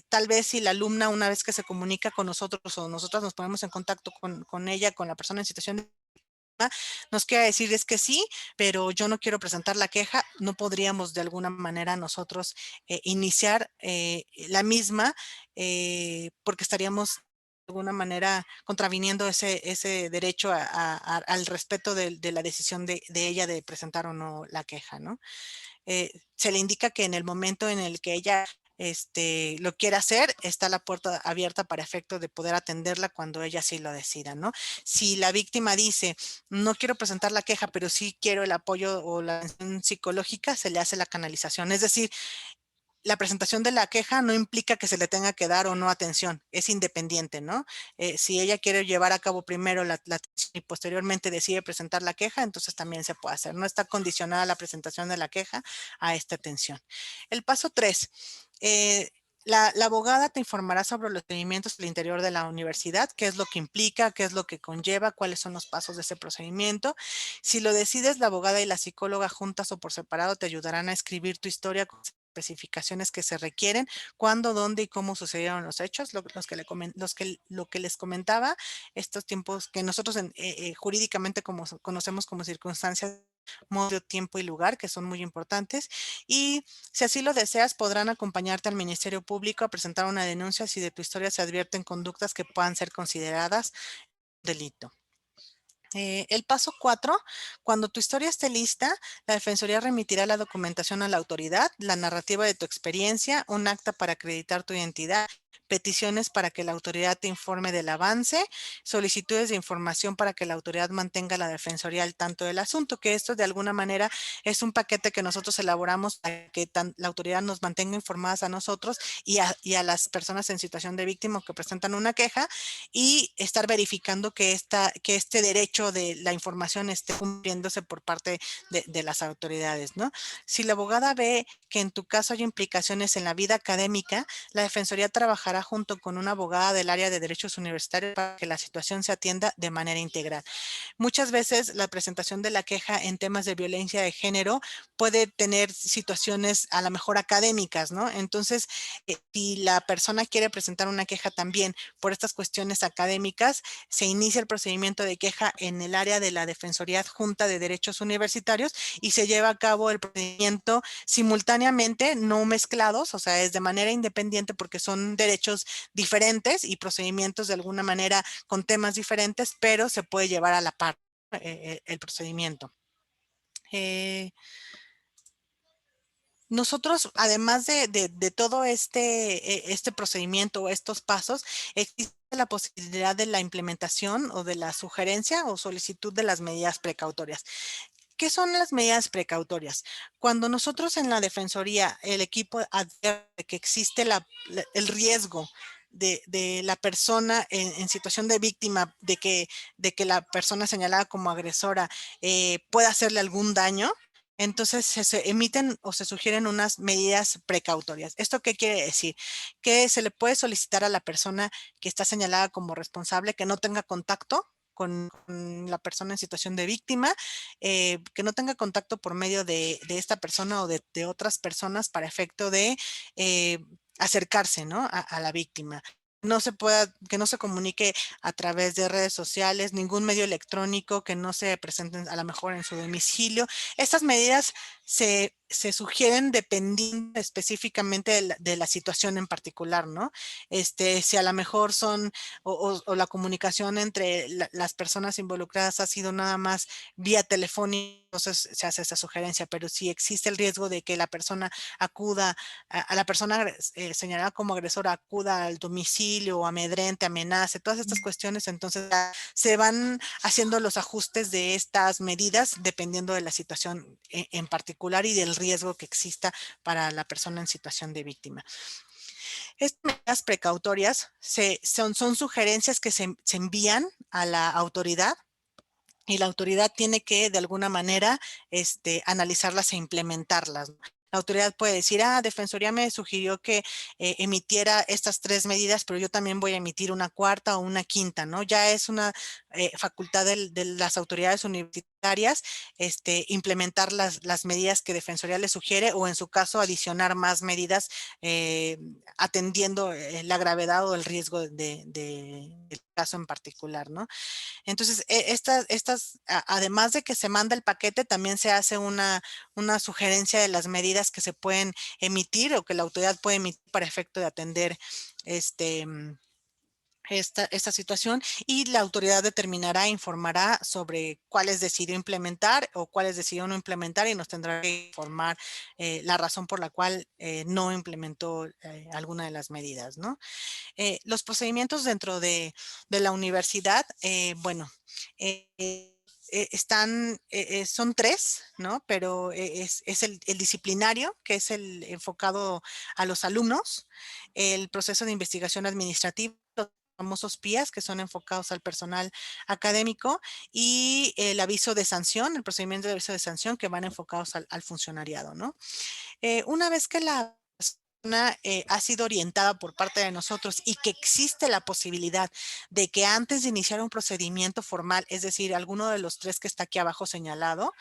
Tal vez si la alumna, una vez que se comunica con nosotros o nosotras nos ponemos en contacto con ella, con la persona en situación de nos quiera decir es que sí, pero yo no quiero presentar la queja, no podríamos de alguna manera nosotros iniciar la misma porque estaríamos de alguna manera contraviniendo ese derecho al respeto de la decisión de ella de presentar o no la queja, ¿no? Se le indica que en el momento en el que ella lo quiere hacer, está la puerta abierta para efecto de poder atenderla cuando ella sí lo decida, ¿no? Si la víctima dice, no quiero presentar la queja, pero sí quiero el apoyo o la atención psicológica, se le hace la canalización. Es decir, la presentación de la queja no implica que se le tenga que dar o no atención, es independiente, ¿no? Si ella quiere llevar a cabo primero la atención y posteriormente decide presentar la queja, entonces también se puede hacer. No está condicionada la presentación de la queja a esta atención. El paso 3. La abogada te informará sobre los procedimientos al interior de la universidad, qué es lo que implica, qué es lo que conlleva, cuáles son los pasos de ese procedimiento. Si lo decides, la abogada y la psicóloga juntas o por separado te ayudarán a escribir tu historia con especificaciones que se requieren, cuándo, dónde y cómo sucedieron los hechos, lo que les comentaba, estos tiempos que nosotros jurídicamente conocemos como circunstancias, modo, tiempo y lugar, que son muy importantes. Y si así lo deseas, podrán acompañarte al Ministerio Público a presentar una denuncia si de tu historia se advierten conductas que puedan ser consideradas delito. El paso 4, cuando tu historia esté lista, la Defensoría remitirá la documentación a la autoridad, la narrativa de tu experiencia, un acta para acreditar tu identidad, peticiones para que la autoridad te informe del avance, solicitudes de información para que la autoridad mantenga a la Defensoría al tanto del asunto, que esto de alguna manera es un paquete que nosotros elaboramos para que la autoridad nos mantenga informadas a nosotros y a las personas en situación de víctima que presentan una queja, y estar verificando que este derecho de la información esté cumpliéndose por parte de las autoridades, ¿no? Si la abogada ve que en tu caso hay implicaciones en la vida académica, la Defensoría trabajará junto con una abogada del área de derechos universitarios para que la situación se atienda de manera integral. Muchas veces la presentación de la queja en temas de violencia de género puede tener situaciones a lo mejor académicas, ¿no? Entonces, si la persona quiere presentar una queja también por estas cuestiones académicas, se inicia el procedimiento de queja en el área de la Defensoría Adjunta de Derechos Universitarios y se lleva a cabo el procedimiento simultáneamente, no mezclados, o sea, es de manera independiente porque son derechos diferentes y procedimientos de alguna manera con temas diferentes, pero se puede llevar a la par el procedimiento. Nosotros, además de todo este procedimiento o estos pasos, existe la posibilidad de la implementación o de la sugerencia o solicitud de las medidas precautorias. ¿Qué son las medidas precautorias? Cuando nosotros en la Defensoría, el equipo advierte que existe el riesgo de la persona en situación de víctima, de que la persona señalada como agresora pueda hacerle algún daño, entonces se emiten o se sugieren unas medidas precautorias. ¿Esto qué quiere decir? Que se le puede solicitar a la persona que está señalada como responsable que no tenga contacto con la persona en situación de víctima, que no tenga contacto por medio de esta persona o de otras personas para efecto de acercarse, ¿no? a la víctima. Que no se comunique a través de redes sociales, ningún medio electrónico, que no se presenten a lo mejor en su domicilio. Estas medidas se sugieren dependiendo específicamente de la situación en particular, ¿no? Si a lo mejor son, o la comunicación entre las personas involucradas ha sido nada más vía telefónica, entonces se hace esa sugerencia, pero si existe el riesgo de que la persona acuda, a la persona señalada como agresora acuda al domicilio o amedrente, amenace, todas estas cuestiones, entonces se van haciendo los ajustes de estas medidas dependiendo de la situación en particular y del riesgo que exista para la persona en situación de víctima. Estas medidas precautorias son sugerencias que se envían a la autoridad y la autoridad tiene que de alguna manera analizarlas e implementarlas. La autoridad puede decir, Defensoría me sugirió que emitiera estas 3 medidas, pero yo también voy a emitir una cuarta o una quinta, ¿no? Ya es una facultad de las autoridades universitarias implementar las medidas que Defensoría le sugiere o en su caso adicionar más medidas atendiendo la gravedad o el riesgo del caso en particular, ¿no? Entonces, además de que se manda el paquete, también se hace una sugerencia de las medidas que se pueden emitir o que la autoridad puede emitir para efecto de atender esta situación, y la autoridad determinará, informará sobre cuáles decidió implementar o cuáles decidió no implementar y nos tendrá que informar la razón por la cual no implementó alguna de las medidas, ¿no? Los procedimientos dentro de la universidad, bueno, son 3, ¿no? Pero es el disciplinario, que es el enfocado a los alumnos, el proceso de investigación administrativa, los famosos PIAs, que son enfocados al personal académico, y el aviso de sanción, el procedimiento de aviso de sanción, que van enfocados al funcionariado, ¿no? Una vez que la persona ha sido orientada por parte de nosotros y que existe la posibilidad de que antes de iniciar un procedimiento formal, es decir, alguno de los 3 que está aquí abajo señalado,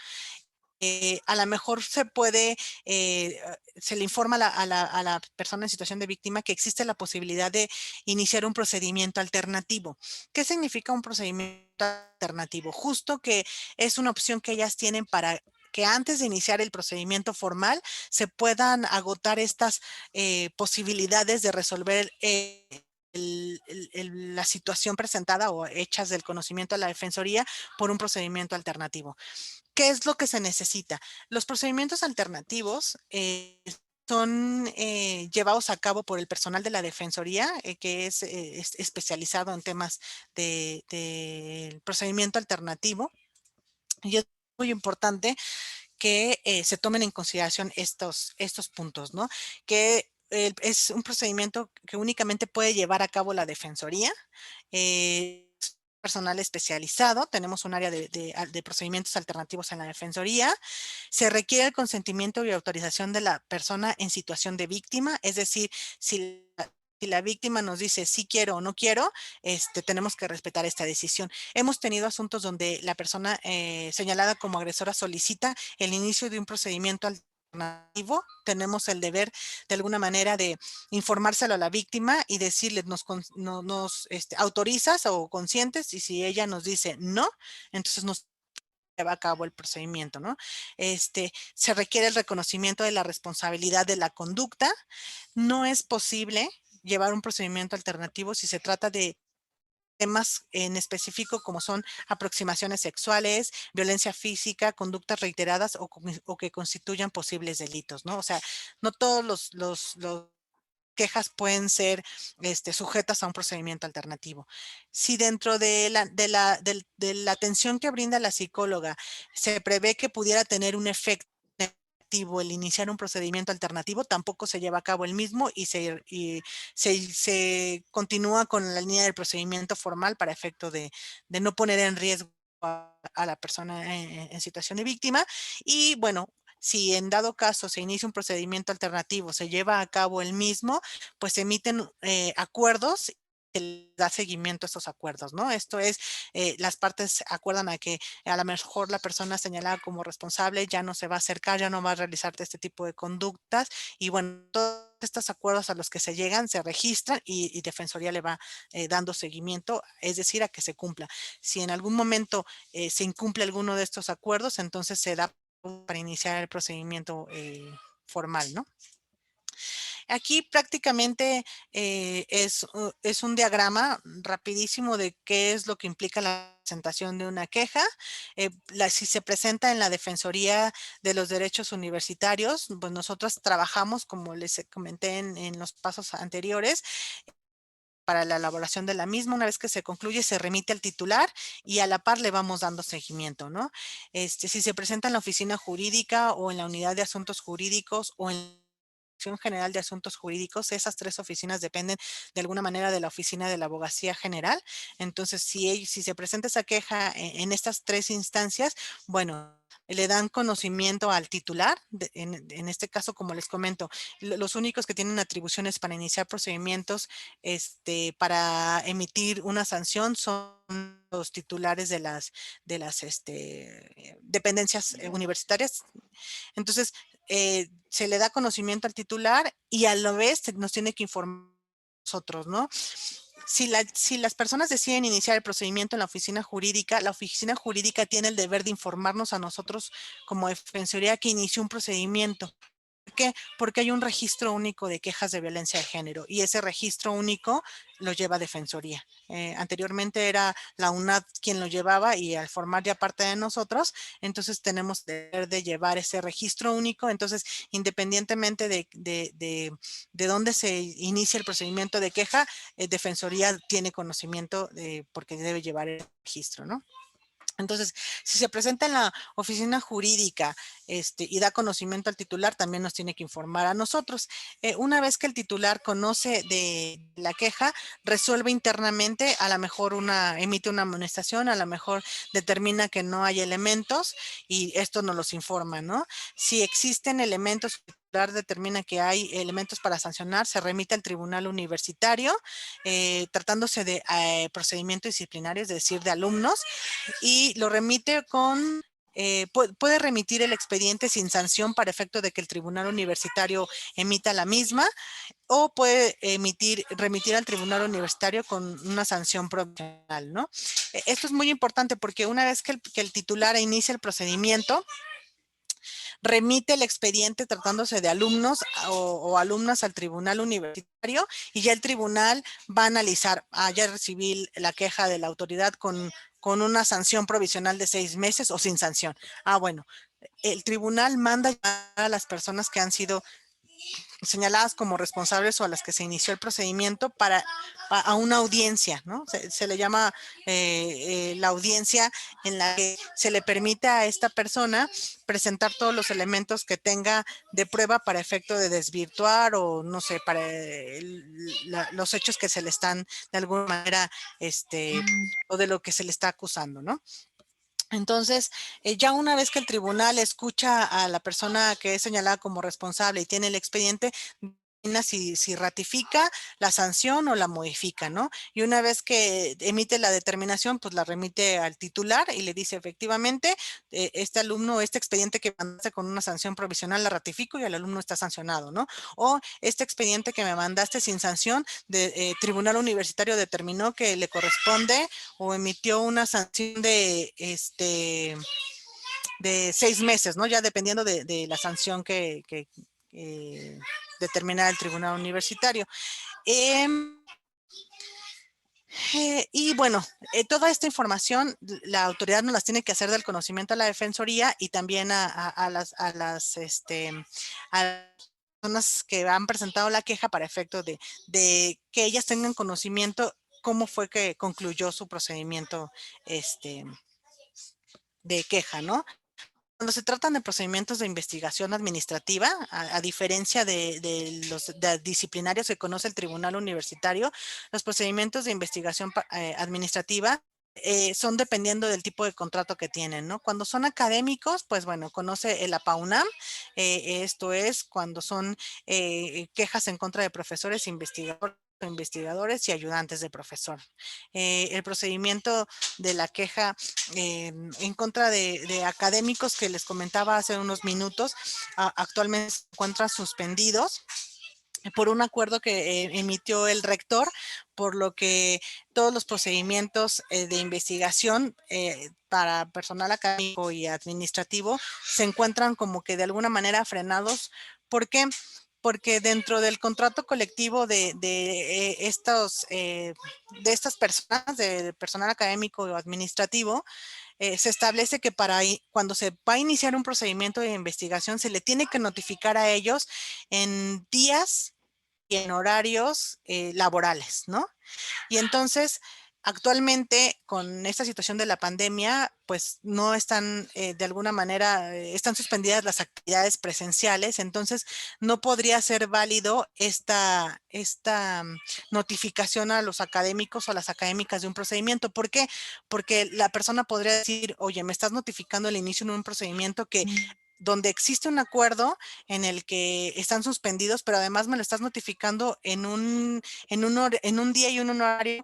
a lo mejor se le informa a la persona en situación de víctima que existe la posibilidad de iniciar un procedimiento alternativo. ¿Qué significa un procedimiento alternativo? Justo que es una opción que ellas tienen para que antes de iniciar el procedimiento formal se puedan agotar estas posibilidades de resolver la situación presentada o hechas del conocimiento a la Defensoría por un procedimiento alternativo. ¿Qué es lo que se necesita? Los procedimientos alternativos son llevados a cabo por el personal de la Defensoría, que es especializado en temas de procedimiento alternativo. Y es muy importante que se tomen en consideración estos puntos, ¿no? Que es un procedimiento que únicamente puede llevar a cabo la Defensoría. Personal especializado, tenemos un área de procedimientos alternativos en la Defensoría. Se requiere el consentimiento y autorización de la persona en situación de víctima, es decir, si la víctima nos dice sí quiero o no quiero, tenemos que respetar esta decisión. Hemos tenido asuntos donde la persona señalada como agresora solicita el inicio de un procedimiento alternativo. Tenemos el deber de alguna manera de informárselo a la víctima y decirle nos autorizas o consientes, y si ella nos dice no, entonces nos lleva a cabo el procedimiento, ¿no? Se requiere el reconocimiento de la responsabilidad de la conducta. No es posible llevar un procedimiento alternativo si se trata de temas en específico como son aproximaciones sexuales, violencia física, conductas reiteradas o que constituyan posibles delitos, ¿no? O sea, no todos los quejas pueden ser sujetas a un procedimiento alternativo. Si dentro de la atención que brinda la psicóloga se prevé que pudiera tener un efecto negativo el iniciar un procedimiento alternativo, tampoco se lleva a cabo el mismo y se continúa con la línea del procedimiento formal para efecto de no poner en riesgo a la persona en situación de víctima. Y bueno, si en dado caso se inicia un procedimiento alternativo, se lleva a cabo el mismo, pues se emiten acuerdos, se les da seguimiento a estos acuerdos, ¿no? Esto es, las partes acuerdan a que a lo mejor la persona señalada como responsable ya no se va a acercar, ya no va a realizar este tipo de conductas, y bueno, todos estos acuerdos a los que se llegan se registran y Defensoría le va dando seguimiento, es decir, a que se cumpla. Si en algún momento se incumple alguno de estos acuerdos, entonces se da para iniciar el procedimiento formal, ¿no? Aquí prácticamente es un diagrama rapidísimo de qué es lo que implica la presentación de una queja. Si se presenta en la Defensoría de los Derechos Universitarios, pues nosotros trabajamos, como les comenté en los pasos anteriores, para la elaboración de la misma. Una vez que se concluye, se remite al titular y a la par le vamos dando seguimiento, ¿no? Si se presenta en la oficina jurídica o en la unidad de asuntos jurídicos o en la Dirección General de Asuntos Jurídicos, esas 3 oficinas dependen de alguna manera de la oficina de la Abogacía General. Entonces, si se presenta esa queja en estas 3 instancias, bueno, le dan conocimiento al titular, en este caso, como les comento, los únicos que tienen atribuciones para iniciar procedimientos para emitir una sanción son los titulares de las dependencias universitarias. Entonces, se le da conocimiento al titular y a la vez nos tiene que informar a nosotros, ¿no? Si las personas deciden iniciar el procedimiento en la oficina jurídica tiene el deber de informarnos a nosotros como Defensoría que inició un procedimiento. ¿Por qué? Porque hay un registro único de quejas de violencia de género y ese registro único lo lleva Defensoría. Anteriormente era la UNAD quien lo llevaba y al formar ya parte de nosotros, entonces tenemos el deber de llevar ese registro único. Entonces, independientemente de dónde se inicia el procedimiento de queja, Defensoría tiene conocimiento porque debe llevar el registro, ¿no? Entonces, si se presenta en la oficina jurídica y da conocimiento al titular, también nos tiene que informar a nosotros. Una vez que el titular conoce de la queja, resuelve internamente, a lo mejor emite una amonestación, a lo mejor determina que no hay elementos y esto nos los informa, ¿no? Si existen elementos, el titular determina que hay elementos para sancionar, se remite al tribunal universitario, tratándose de procedimiento disciplinario, es decir, de alumnos, y lo remite puede remitir el expediente sin sanción para efecto de que el tribunal universitario emita la misma, o puede remitir al tribunal universitario con una sanción provisional, ¿no? Esto es muy importante porque una vez que el titular inicia el procedimiento, remite el expediente tratándose de alumnos o alumnas al tribunal universitario y ya el tribunal va a analizar, ya recibí la queja de la autoridad con una sanción provisional de 6 meses o sin sanción. Bueno, el tribunal manda a las personas que han sido señaladas como responsables o a las que se inició el procedimiento a una audiencia, ¿no? Se le llama la audiencia en la que se le permite a esta persona presentar todos los elementos que tenga de prueba para efecto de desvirtuar o no sé, para los hechos que se le están de alguna manera o de lo que se le está acusando, ¿no? Entonces, ya una vez que el tribunal escucha a la persona que es señalada como responsable y tiene el expediente, si ratifica la sanción o la modifica, ¿no? Y una vez que emite la determinación, pues la remite al titular y le dice efectivamente, este alumno, este expediente que mandaste con una sanción provisional la ratifico y el alumno está sancionado, ¿no? O este expediente que me mandaste sin sanción, tribunal universitario determinó que le corresponde o emitió una sanción de 6 meses, ¿no? Ya dependiendo de la sanción que determinar el tribunal universitario. Y bueno, toda esta información la autoridad nos las tiene que hacer del conocimiento a la Defensoría y también a las personas que han presentado la queja para efecto de que ellas tengan conocimiento cómo fue que concluyó su procedimiento de queja, ¿no? Cuando se tratan de procedimientos de investigación administrativa, a diferencia de los disciplinarios que conoce el tribunal universitario, los procedimientos de investigación administrativa son dependiendo del tipo de contrato que tienen, ¿no? Cuando son académicos, pues bueno, conoce el APAUNAM, esto es cuando son quejas en contra de profesores, investigadores y ayudantes de profesor. El procedimiento de la queja en contra de académicos que les comentaba hace unos minutos, actualmente se encuentran suspendidos por un acuerdo que emitió el rector, por lo que todos los procedimientos de investigación para personal académico y administrativo se encuentran como que de alguna manera frenados. ¿Por qué? Porque dentro del contrato colectivo de estas personas, de personal académico o administrativo, se establece que cuando se va a iniciar un procedimiento de investigación, se le tiene que notificar a ellos en días y en horarios laborales, ¿no? Y entonces, actualmente, con esta situación de la pandemia, pues no están, de alguna manera, están suspendidas las actividades presenciales, entonces no podría ser válido esta notificación a los académicos o a las académicas de un procedimiento. ¿Por qué? Porque la persona podría decir, oye, me estás notificando el inicio de un procedimiento donde existe un acuerdo en el que están suspendidos, pero además me lo estás notificando en un día y un horario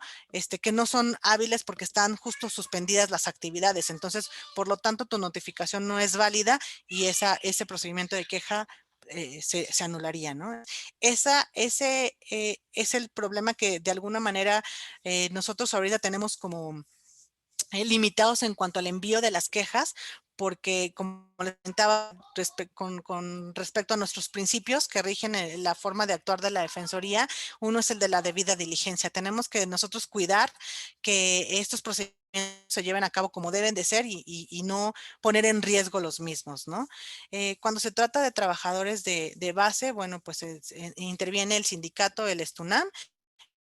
que no son hábiles porque están justo suspendidas las actividades. Entonces, por lo tanto, tu notificación no es válida y ese procedimiento de queja se anularía, ¿no? Ese es el problema que de alguna manera nosotros ahorita tenemos como limitados en cuanto al envío de las quejas, porque como les comentaba con respecto a nuestros principios que rigen la forma de actuar de la Defensoría, uno es el de la debida diligencia. Tenemos que nosotros cuidar que estos procedimientos se lleven a cabo como deben de ser y no poner en riesgo los mismos, ¿no? Cuando se trata de trabajadores de base, bueno, pues interviene el sindicato, el STUNAM,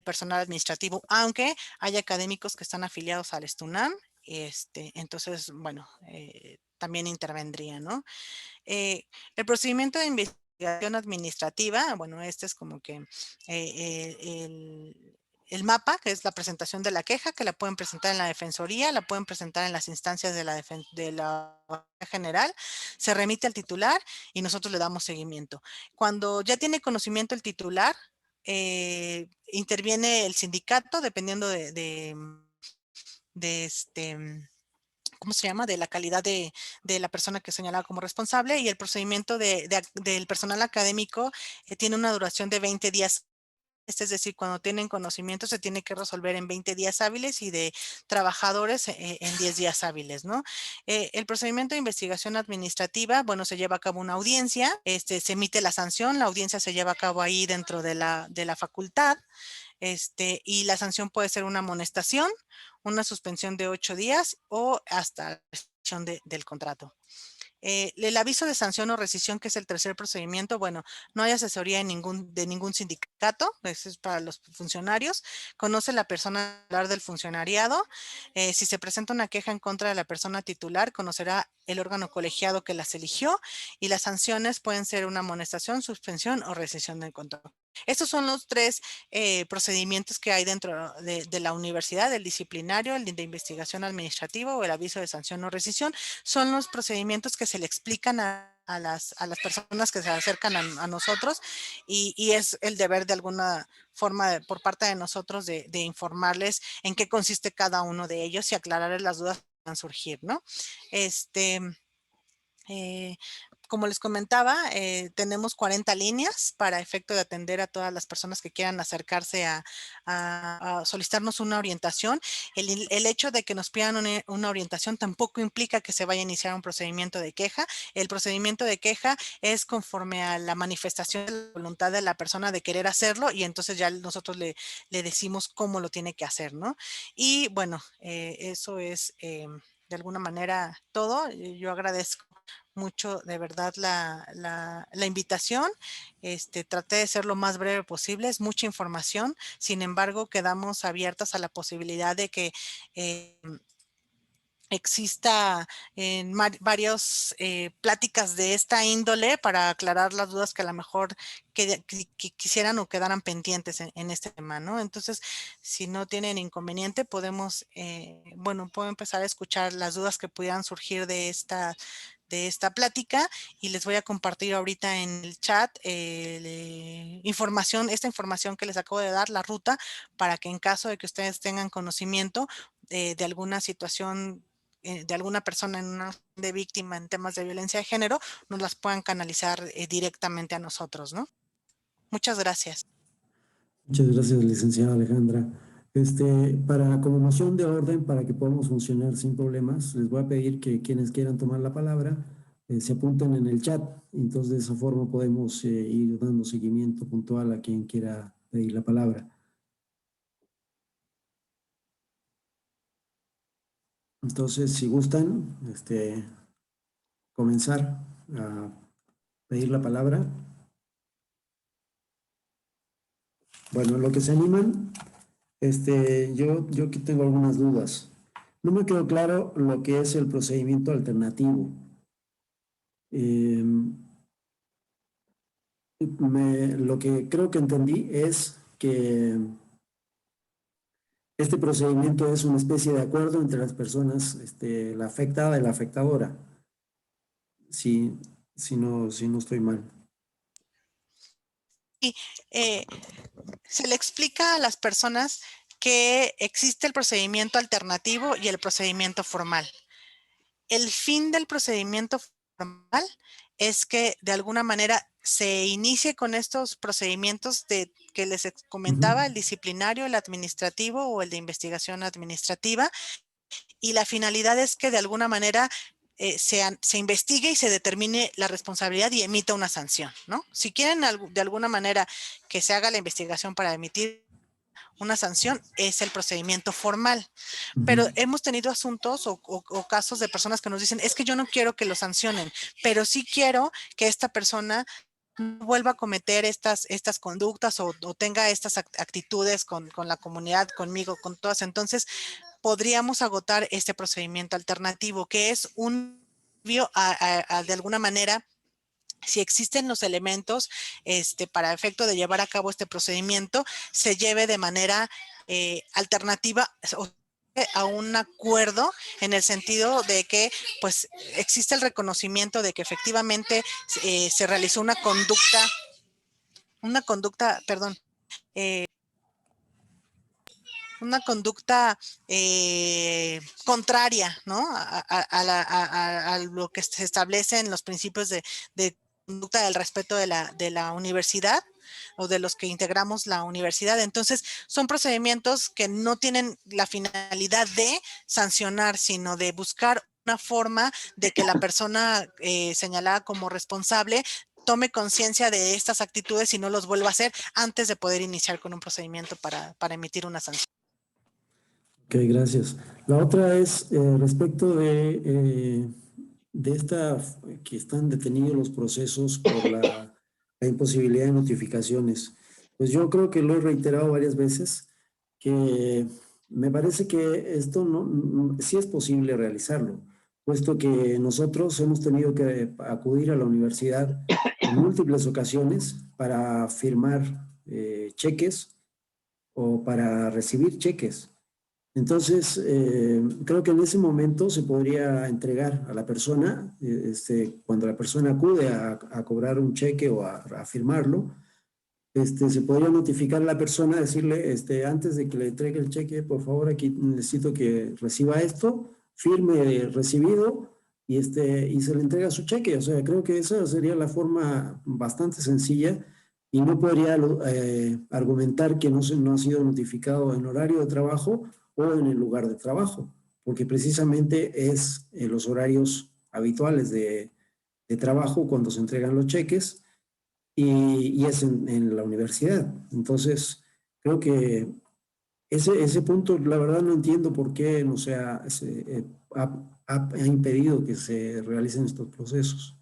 personal administrativo, aunque hay académicos que están afiliados al STUNAM, entonces, bueno, también intervendría, ¿no? El procedimiento de investigación administrativa, bueno, este es como que el mapa, que es la presentación de la queja, que la pueden presentar en la Defensoría, la pueden presentar en las instancias de la general, se remite al titular y nosotros le damos seguimiento. Cuando ya tiene conocimiento el titular, interviene el sindicato, dependiendo de ¿cómo se llama? De la calidad de la persona que es señalada como responsable, y el procedimiento del personal académico tiene una duración de 20 días. Es decir, cuando tienen conocimiento se tiene que resolver en 20 días hábiles y de trabajadores en 10 días hábiles, ¿no? El procedimiento de investigación administrativa, bueno, se lleva a cabo una audiencia, se emite la sanción, la audiencia se lleva a cabo ahí dentro de la facultad, y la sanción puede ser una amonestación, una suspensión de 8 días o hasta la rescisión del contrato. El aviso de sanción o rescisión, que es el tercer procedimiento, bueno, no hay asesoría de ningún sindicato, eso es para los funcionarios, conoce la persona titular del funcionariado, si se presenta una queja en contra de la persona titular, conocerá el órgano colegiado que las eligió, y las sanciones pueden ser una amonestación, suspensión o rescisión del contrato. Estos son los tres procedimientos que hay dentro de la universidad: el disciplinario, el de investigación administrativa o el aviso de sanción o rescisión. Son los procedimientos que se le explican a las personas que se acercan a nosotros, y es el deber de alguna forma por parte de nosotros de informarles en qué consiste cada uno de ellos y aclararles las dudas que puedan surgir, ¿no? Como les comentaba, tenemos 40 líneas para efecto de atender a todas las personas que quieran acercarse a solicitarnos una orientación. El hecho de que nos pidan una orientación tampoco implica que se vaya a iniciar un procedimiento de queja. El procedimiento de queja es conforme a la manifestación de la voluntad de la persona de querer hacerlo, y entonces ya nosotros le decimos cómo lo tiene que hacer, ¿no? Y bueno, eso es de alguna manera todo. Yo agradezco mucho de verdad la invitación. Traté de ser lo más breve posible, es mucha información, sin embargo quedamos abiertas a la posibilidad de que exista en varios pláticas de esta índole para aclarar las dudas que a lo mejor que quisieran o quedaran pendientes en este tema, ¿no? Entonces, si no tienen inconveniente, podemos, bueno, puedo empezar a escuchar las dudas que pudieran surgir de esta plática y les voy a compartir ahorita en el chat esta información que les acabo de dar, la ruta, para que en caso de que ustedes tengan conocimiento de alguna situación de alguna persona en una de víctima en temas de violencia de género, nos las puedan canalizar directamente a nosotros, ¿no? Muchas gracias. Muchas gracias, licenciada Alejandra. Para como moción de orden, para que podamos funcionar sin problemas, les voy a pedir que quienes quieran tomar la palabra se apunten en el chat. Entonces, de esa forma podemos ir dando seguimiento puntual a quien quiera pedir la palabra. Entonces, si gustan, comenzar a pedir la palabra. Bueno, en lo que se animan, yo aquí tengo algunas dudas. No me quedó claro lo que es el procedimiento alternativo. Lo que creo que entendí es que este procedimiento es una especie de acuerdo entre las personas, la afectada y la afectadora. Si no estoy mal. Y se le explica a las personas que existe el procedimiento alternativo y el procedimiento formal. El fin del procedimiento formal es que de alguna manera se inicie con estos procedimientos que les comentaba, el disciplinario, el administrativo o el de investigación administrativa, y la finalidad es que de alguna manera se investigue y se determine la responsabilidad y emita una sanción, ¿no? Si quieren de alguna manera que se haga la investigación para emitir una sanción, es el procedimiento formal. Pero hemos tenido asuntos o casos de personas que nos dicen, es que yo no quiero que lo sancionen, pero sí quiero que esta persona no vuelva a cometer estas conductas o tenga estas actitudes con la comunidad, conmigo, con todas. Entonces, podríamos agotar este procedimiento alternativo, que es un de alguna manera, si existen los elementos para efecto de llevar a cabo este procedimiento, se lleve de manera alternativa a un acuerdo en el sentido de que pues existe el reconocimiento de que efectivamente se realizó una conducta, perdón, una conducta contraria, ¿no? A lo que se establece en los principios de conducta del respeto de la universidad o de los que integramos la universidad. Entonces, son procedimientos que no tienen la finalidad de sancionar, sino de buscar una forma de que la persona señalada como responsable tome conciencia de estas actitudes y no los vuelva a hacer antes de poder iniciar con un procedimiento para emitir una sanción. Ok, gracias. La otra es respecto de esta, que están detenidos los procesos por la imposibilidad de notificaciones. Pues yo creo que lo he reiterado varias veces, que me parece que esto sí es posible realizarlo, puesto que nosotros hemos tenido que acudir a la universidad en múltiples ocasiones para firmar cheques o para recibir cheques. Entonces, creo que en ese momento se podría entregar a la persona, cuando la persona acude a cobrar un cheque o a firmarlo, se podría notificar a la persona, decirle, antes de que le entregue el cheque, por favor, aquí necesito que reciba esto, firme recibido y se le entrega su cheque. O sea, creo que esa sería la forma bastante sencilla y no podría argumentar que no ha sido notificado en horario de trabajo o en el lugar de trabajo, porque precisamente es en los horarios habituales de trabajo cuando se entregan los cheques y es en la universidad. Entonces, creo que ese punto, la verdad no entiendo por qué no ha impedido que se realicen estos procesos.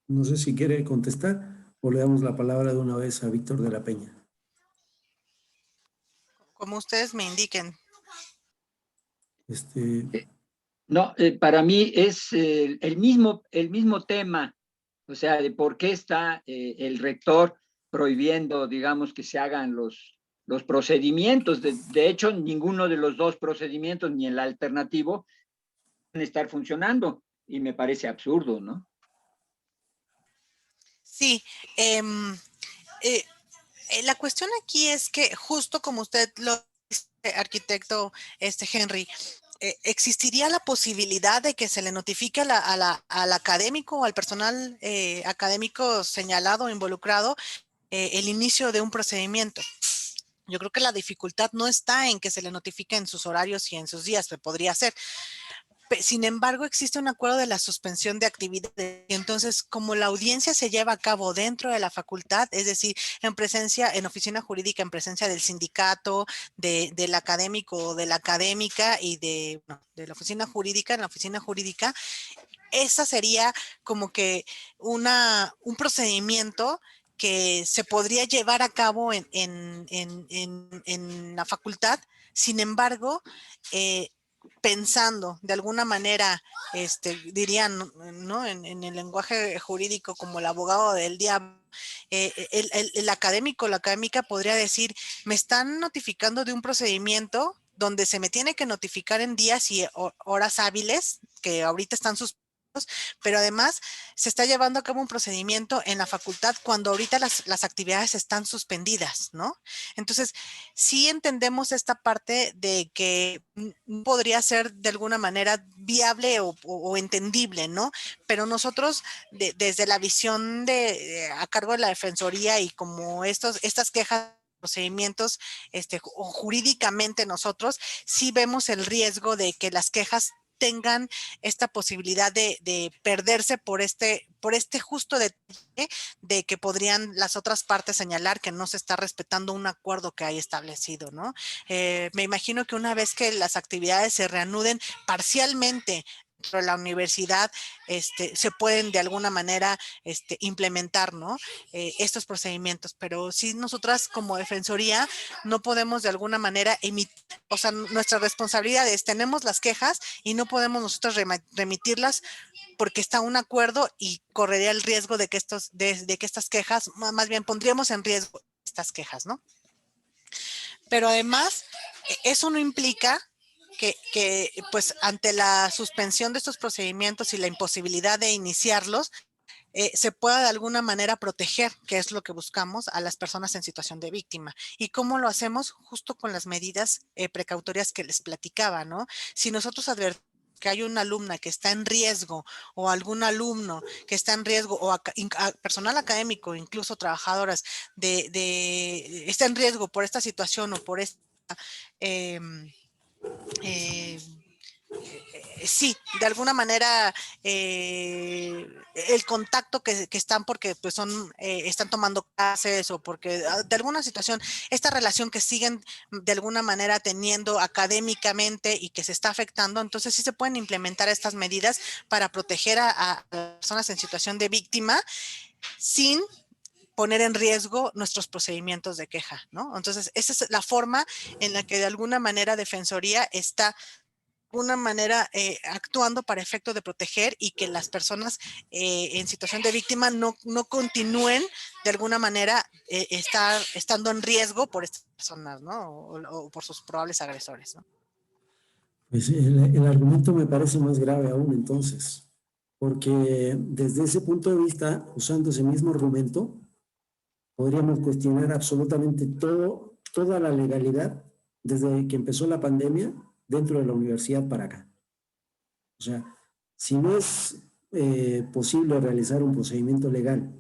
No sé si quiere contestar o le damos la palabra de una vez a Víctor de la Peña. Como ustedes me indiquen. No, para mí es el mismo tema, o sea, de por qué está el rector prohibiendo, digamos, que se hagan los procedimientos. De hecho, ninguno de los dos procedimientos, ni el alternativo, pueden estar funcionando, y me parece absurdo, ¿no? Sí, la cuestión aquí es que justo como usted lo dice, arquitecto Henry, ¿existiría la posibilidad de que se le notifique al académico o al personal académico señalado o involucrado el inicio de un procedimiento? Yo creo que la dificultad no está en que se le notifique en sus horarios y en sus días, que podría ser. Sin embargo, existe un acuerdo de la suspensión de actividades. Entonces, como la audiencia se lleva a cabo dentro de la facultad, es decir, en presencia, en oficina jurídica, en presencia del sindicato, del académico o de la académica y de la oficina jurídica, en la oficina jurídica, esa sería como que un procedimiento que se podría llevar a cabo en la facultad. Sin embargo, pensando de alguna manera, dirían, ¿no? En el lenguaje jurídico como el abogado del diablo, el académico, la académica podría decir, me están notificando de un procedimiento donde se me tiene que notificar en días y horas hábiles, que ahorita están suspendidos, pero además se está llevando a cabo un procedimiento en la facultad cuando ahorita las actividades están suspendidas, ¿no? Entonces, sí entendemos esta parte de que podría ser de alguna manera viable o entendible, ¿no? Pero nosotros, desde la visión a cargo de la Defensoría y como estas quejas, procedimientos, o jurídicamente nosotros sí vemos el riesgo de que las quejas tengan esta posibilidad de perderse por este justo detalle de que podrían las otras partes señalar que no se está respetando un acuerdo que hay establecido, ¿no? Me imagino que una vez que las actividades se reanuden parcialmente dentro de la universidad, se pueden de alguna manera implementar, ¿no? Estos procedimientos, pero sí nosotras como Defensoría no podemos de alguna manera emitir, o sea, nuestra responsabilidad es, tenemos las quejas y no podemos nosotros remitirlas porque está un acuerdo y correría el riesgo de que estas quejas, más bien pondríamos en riesgo estas quejas, ¿no? Pero además, eso no implica que pues ante la suspensión de estos procedimientos y la imposibilidad de iniciarlos, se pueda de alguna manera proteger, que es lo que buscamos, a las personas en situación de víctima. ¿Y cómo lo hacemos? Justo con las medidas precautorias que les platicaba, ¿no? Si nosotros advertimos que hay una alumna que está en riesgo o algún alumno que está en riesgo o personal académico, incluso trabajadoras, está en riesgo por esta situación o por esta... Eh, eh, sí, de alguna manera el contacto que están porque pues están tomando clases o porque de alguna situación, esta relación que siguen de alguna manera teniendo académicamente y que se está afectando, entonces sí se pueden implementar estas medidas para proteger a personas en situación de víctima sin poner en riesgo nuestros procedimientos de queja, ¿no? Entonces, esa es la forma en la que de alguna manera Defensoría está una manera actuando para efecto de proteger y que las personas en situación de víctima no continúen de alguna manera estando en riesgo por estas personas, ¿no? O por sus probables agresores, ¿no? Pues el argumento me parece más grave aún entonces, porque desde ese punto de vista, usando ese mismo argumento, podríamos cuestionar absolutamente toda la legalidad desde que empezó la pandemia dentro de la universidad para acá. O sea, si no es posible realizar un procedimiento legal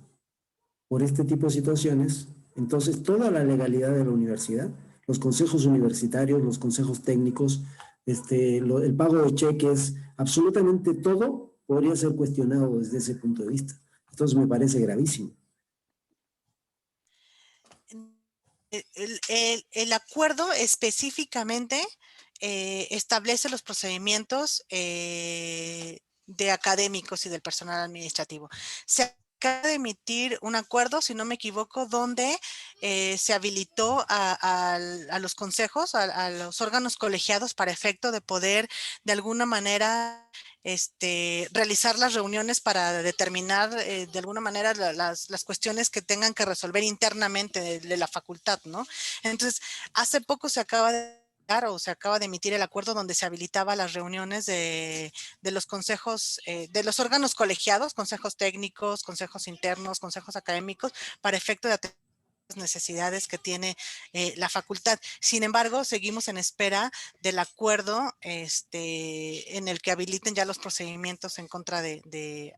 por este tipo de situaciones, entonces toda la legalidad de la universidad, los consejos universitarios, los consejos técnicos, el pago de cheques, absolutamente todo podría ser cuestionado desde ese punto de vista. Entonces me parece gravísimo. El acuerdo específicamente establece los procedimientos de académicos y del personal administrativo. Se acaba de emitir un acuerdo, si no me equivoco, donde se habilitó a los consejos, a los órganos colegiados para efecto de poder de alguna manera realizar las reuniones para determinar de alguna manera las cuestiones que tengan que resolver internamente de la facultad, ¿no? Entonces, hace poco se acaba de emitir el acuerdo donde se habilitaba las reuniones de los consejos, de los órganos colegiados, consejos técnicos, consejos internos, consejos académicos, para efecto de atender las necesidades que tiene la facultad. Sin embargo, seguimos en espera del acuerdo en el que habiliten ya los procedimientos en contra de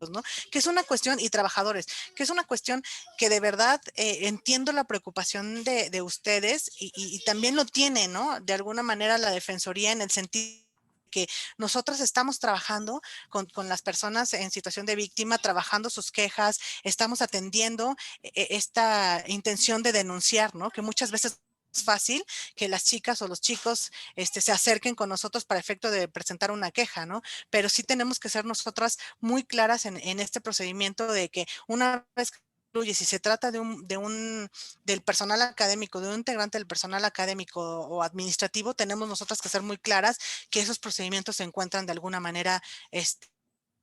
¿no? Que es una cuestión, y trabajadores, que es una cuestión que de verdad entiendo la preocupación de ustedes y también lo tiene, ¿no? De alguna manera la Defensoría en el sentido que nosotros estamos trabajando con las personas en situación de víctima, trabajando sus quejas, estamos atendiendo esta intención de denunciar, ¿no? Que muchas veces es fácil que las chicas o los chicos se acerquen con nosotros para efecto de presentar una queja, ¿no? Pero sí tenemos que ser nosotras muy claras en este procedimiento de que una vez que concluye, si se trata del personal académico, de un integrante del personal académico o administrativo, tenemos nosotras que ser muy claras que esos procedimientos se encuentran de alguna manera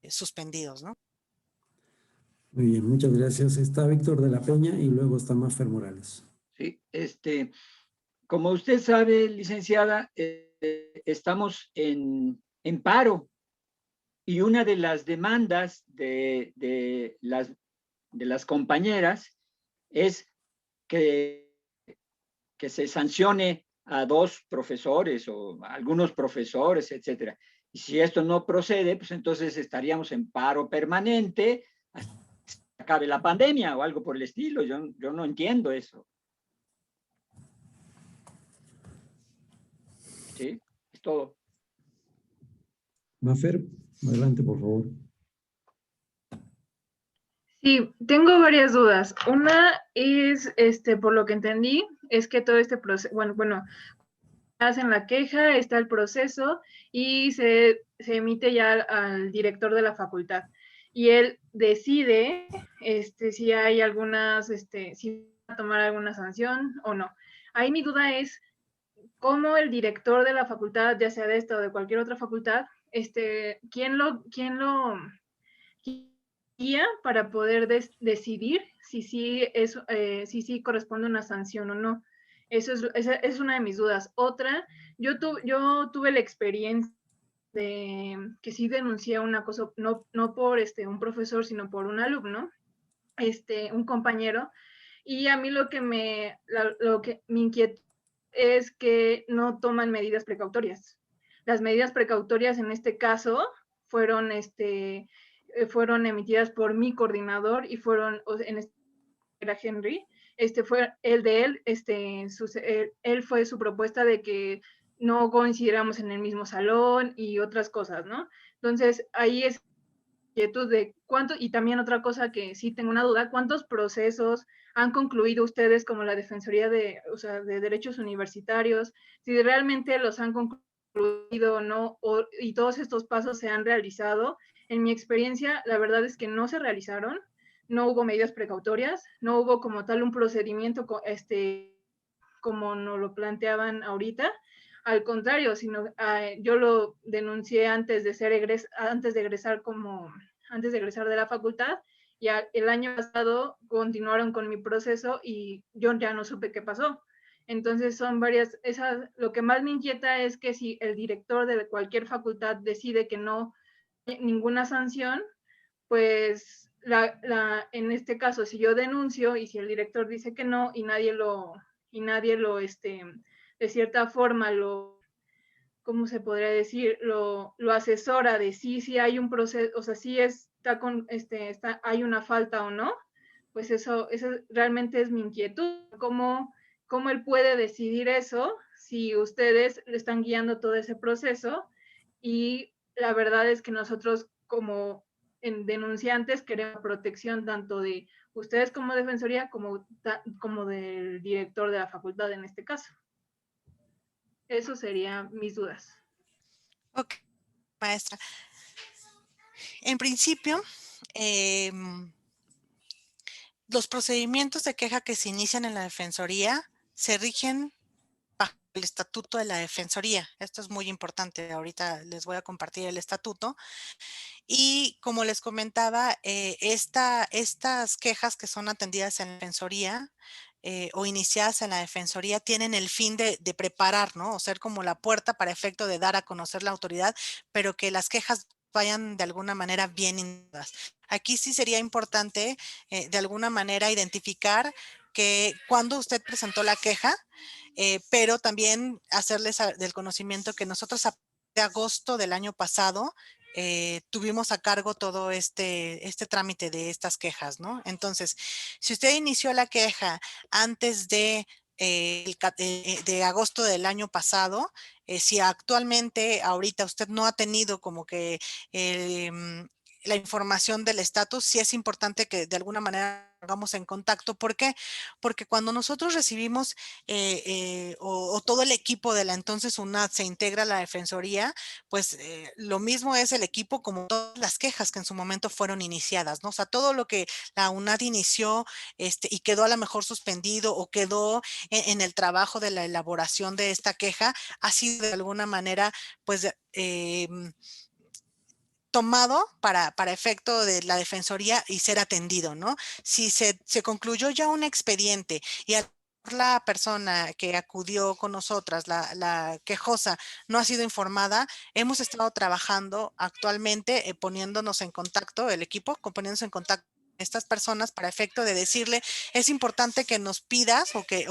suspendidos, ¿no? Muy bien, muchas gracias. Está Víctor de la Peña y luego está Mafer Morales. Sí, como usted sabe, licenciada, estamos en paro y una de las demandas de las compañeras es que se sancione a 2 profesores o a algunos profesores, etcétera. Y si esto no procede, pues entonces estaríamos en paro permanente hasta que acabe la pandemia o algo por el estilo. Yo no entiendo eso. Sí, es todo. Mafer, adelante, por favor. Sí, tengo varias dudas. Una es, por lo que entendí, es que todo este proceso, bueno, hacen la queja, está el proceso y se emite ya al director de la facultad. Y él decide si hay si va a tomar alguna sanción o no. Ahí mi duda es cómo el director de la facultad, ya sea de esta o de cualquier otra facultad, ¿quién lo guía para poder decidir si sí corresponde una sanción o no? Esa es una de mis dudas. Otra, yo tuve la experiencia de que sí denuncié un acoso, no por un profesor, sino por un alumno, un compañero, y a mí lo que me inquieta es que no toman medidas precautorias. Las medidas precautorias en este caso fueron fueron emitidas por mi coordinador y fueron, era Henry, fue el de él, él fue su propuesta de que no coincidiéramos en el mismo salón y otras cosas, ¿no? Entonces, ahí es inquietud de cuánto, y también otra cosa que sí tengo una duda, ¿cuántos procesos han concluido ustedes como la Defensoría de Derechos Universitarios? Si realmente los han concluido o no, y todos estos pasos se han realizado. En mi experiencia, la verdad es que no se realizaron, no hubo medidas precautorias, no hubo como tal un procedimiento como nos lo planteaban ahorita. Al contrario, yo lo denuncié antes de egresar de la facultad, y el año pasado continuaron con mi proceso y yo ya no supe qué pasó. Entonces son varias, lo que más me inquieta es que si el director de cualquier facultad decide que no hay ninguna sanción, pues en este caso, si yo denuncio y si el director dice que no y nadie lo de cierta forma ¿cómo se podría decir? Lo asesora de si hay un proceso, o sea, si hay una falta o no, pues eso realmente es mi inquietud. ¿Cómo él puede decidir eso si ustedes le están guiando todo ese proceso? Y la verdad es que nosotros como denunciantes queremos protección tanto de ustedes como defensoría como del director de la facultad en este caso. Eso serían mis dudas. Ok, maestra. En principio, los procedimientos de queja que se inician en la Defensoría se rigen bajo el estatuto de la Defensoría. Esto es muy importante. Ahorita les voy a compartir el estatuto. Y como les comentaba, estas quejas que son atendidas en la Defensoría o iniciadas en la Defensoría tienen el fin de preparar, ¿no? O ser como la puerta para efecto de dar a conocer la autoridad, pero que las quejas vayan de alguna manera bien indicadas. Aquí sí sería importante de alguna manera identificar que cuando usted presentó la queja, pero también hacerles del conocimiento que nosotros a de agosto del año pasado tuvimos a cargo todo este trámite de estas quejas, ¿no? Entonces, si usted inició la queja antes de agosto del año pasado, si actualmente, ahorita usted no ha tenido como que la información del estatus, sí es importante que de alguna manera hagamos en contacto. ¿Por qué? Porque cuando nosotros recibimos o todo el equipo de la entonces UNAD se integra a la Defensoría, pues lo mismo es el equipo como todas las quejas que en su momento fueron iniciadas, ¿no? O sea, todo lo que la UNAD inició y quedó a lo mejor suspendido o quedó en el trabajo de la elaboración de esta queja, ha sido de alguna manera, pues, tomado para efecto de la Defensoría y ser atendido, ¿no? Si se concluyó ya un expediente y la persona que acudió con nosotras, la quejosa, no ha sido informada, hemos estado trabajando actualmente poniéndonos en contacto, el equipo poniéndose en contacto con estas personas para efecto de decirle, es importante que nos pidas o que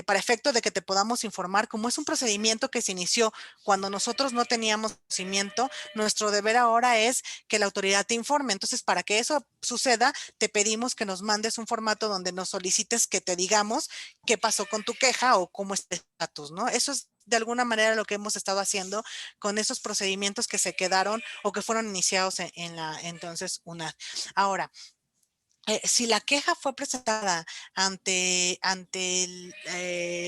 para efecto de que te podamos informar, como es un procedimiento que se inició cuando nosotros no teníamos conocimiento, nuestro deber ahora es que la autoridad te informe. Entonces, para que eso suceda, te pedimos que nos mandes un formato donde nos solicites que te digamos qué pasó con tu queja o cómo está el estatus, ¿no? Eso es de alguna manera lo que hemos estado haciendo con esos procedimientos que se quedaron o que fueron iniciados en la entonces UNAD. Ahora, si la queja fue presentada ante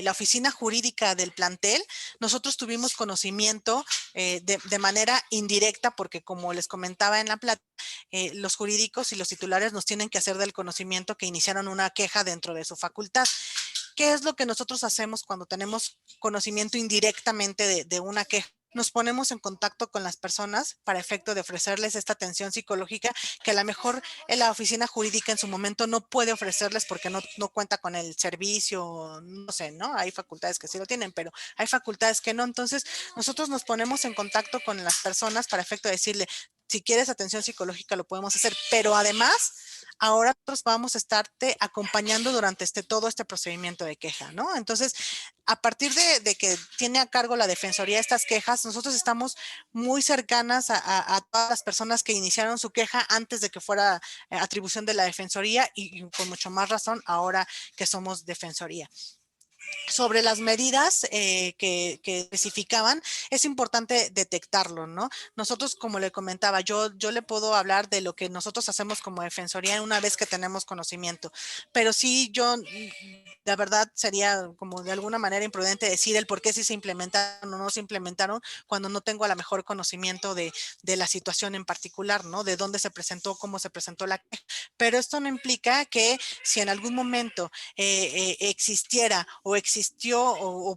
la oficina jurídica del plantel, nosotros tuvimos conocimiento de manera indirecta, porque como les comentaba en la plática, los jurídicos y los titulares nos tienen que hacer del conocimiento que iniciaron una queja dentro de su facultad. ¿Qué es lo que nosotros hacemos cuando tenemos conocimiento indirectamente de una queja? Nos ponemos en contacto con las personas para efecto de ofrecerles esta atención psicológica que a lo mejor en la oficina jurídica en su momento no puede ofrecerles porque no cuenta con el servicio, no sé, ¿no? Hay facultades que sí lo tienen, pero hay facultades que no. Entonces, nosotros nos ponemos en contacto con las personas para efecto de decirle, si quieres atención psicológica lo podemos hacer, pero además ahora nosotros vamos a estarte acompañando durante todo este procedimiento de queja, ¿no? Entonces, a partir de que tiene a cargo la Defensoría estas quejas, nosotros estamos muy cercanas a todas las personas que iniciaron su queja antes de que fuera atribución de la Defensoría y con mucho más razón ahora que somos Defensoría. Sobre las medidas que especificaban, es importante detectarlo, ¿no? Nosotros, como le comentaba, yo le puedo hablar de lo que nosotros hacemos como Defensoría una vez que tenemos conocimiento, pero sí yo, la verdad, sería como de alguna manera imprudente decir el por qué sí se implementaron o no se implementaron cuando no tengo a lo mejor conocimiento de la situación en particular, ¿no? De dónde se presentó, cómo se presentó la queja. Pero esto no implica que si en algún momento existiera o existió o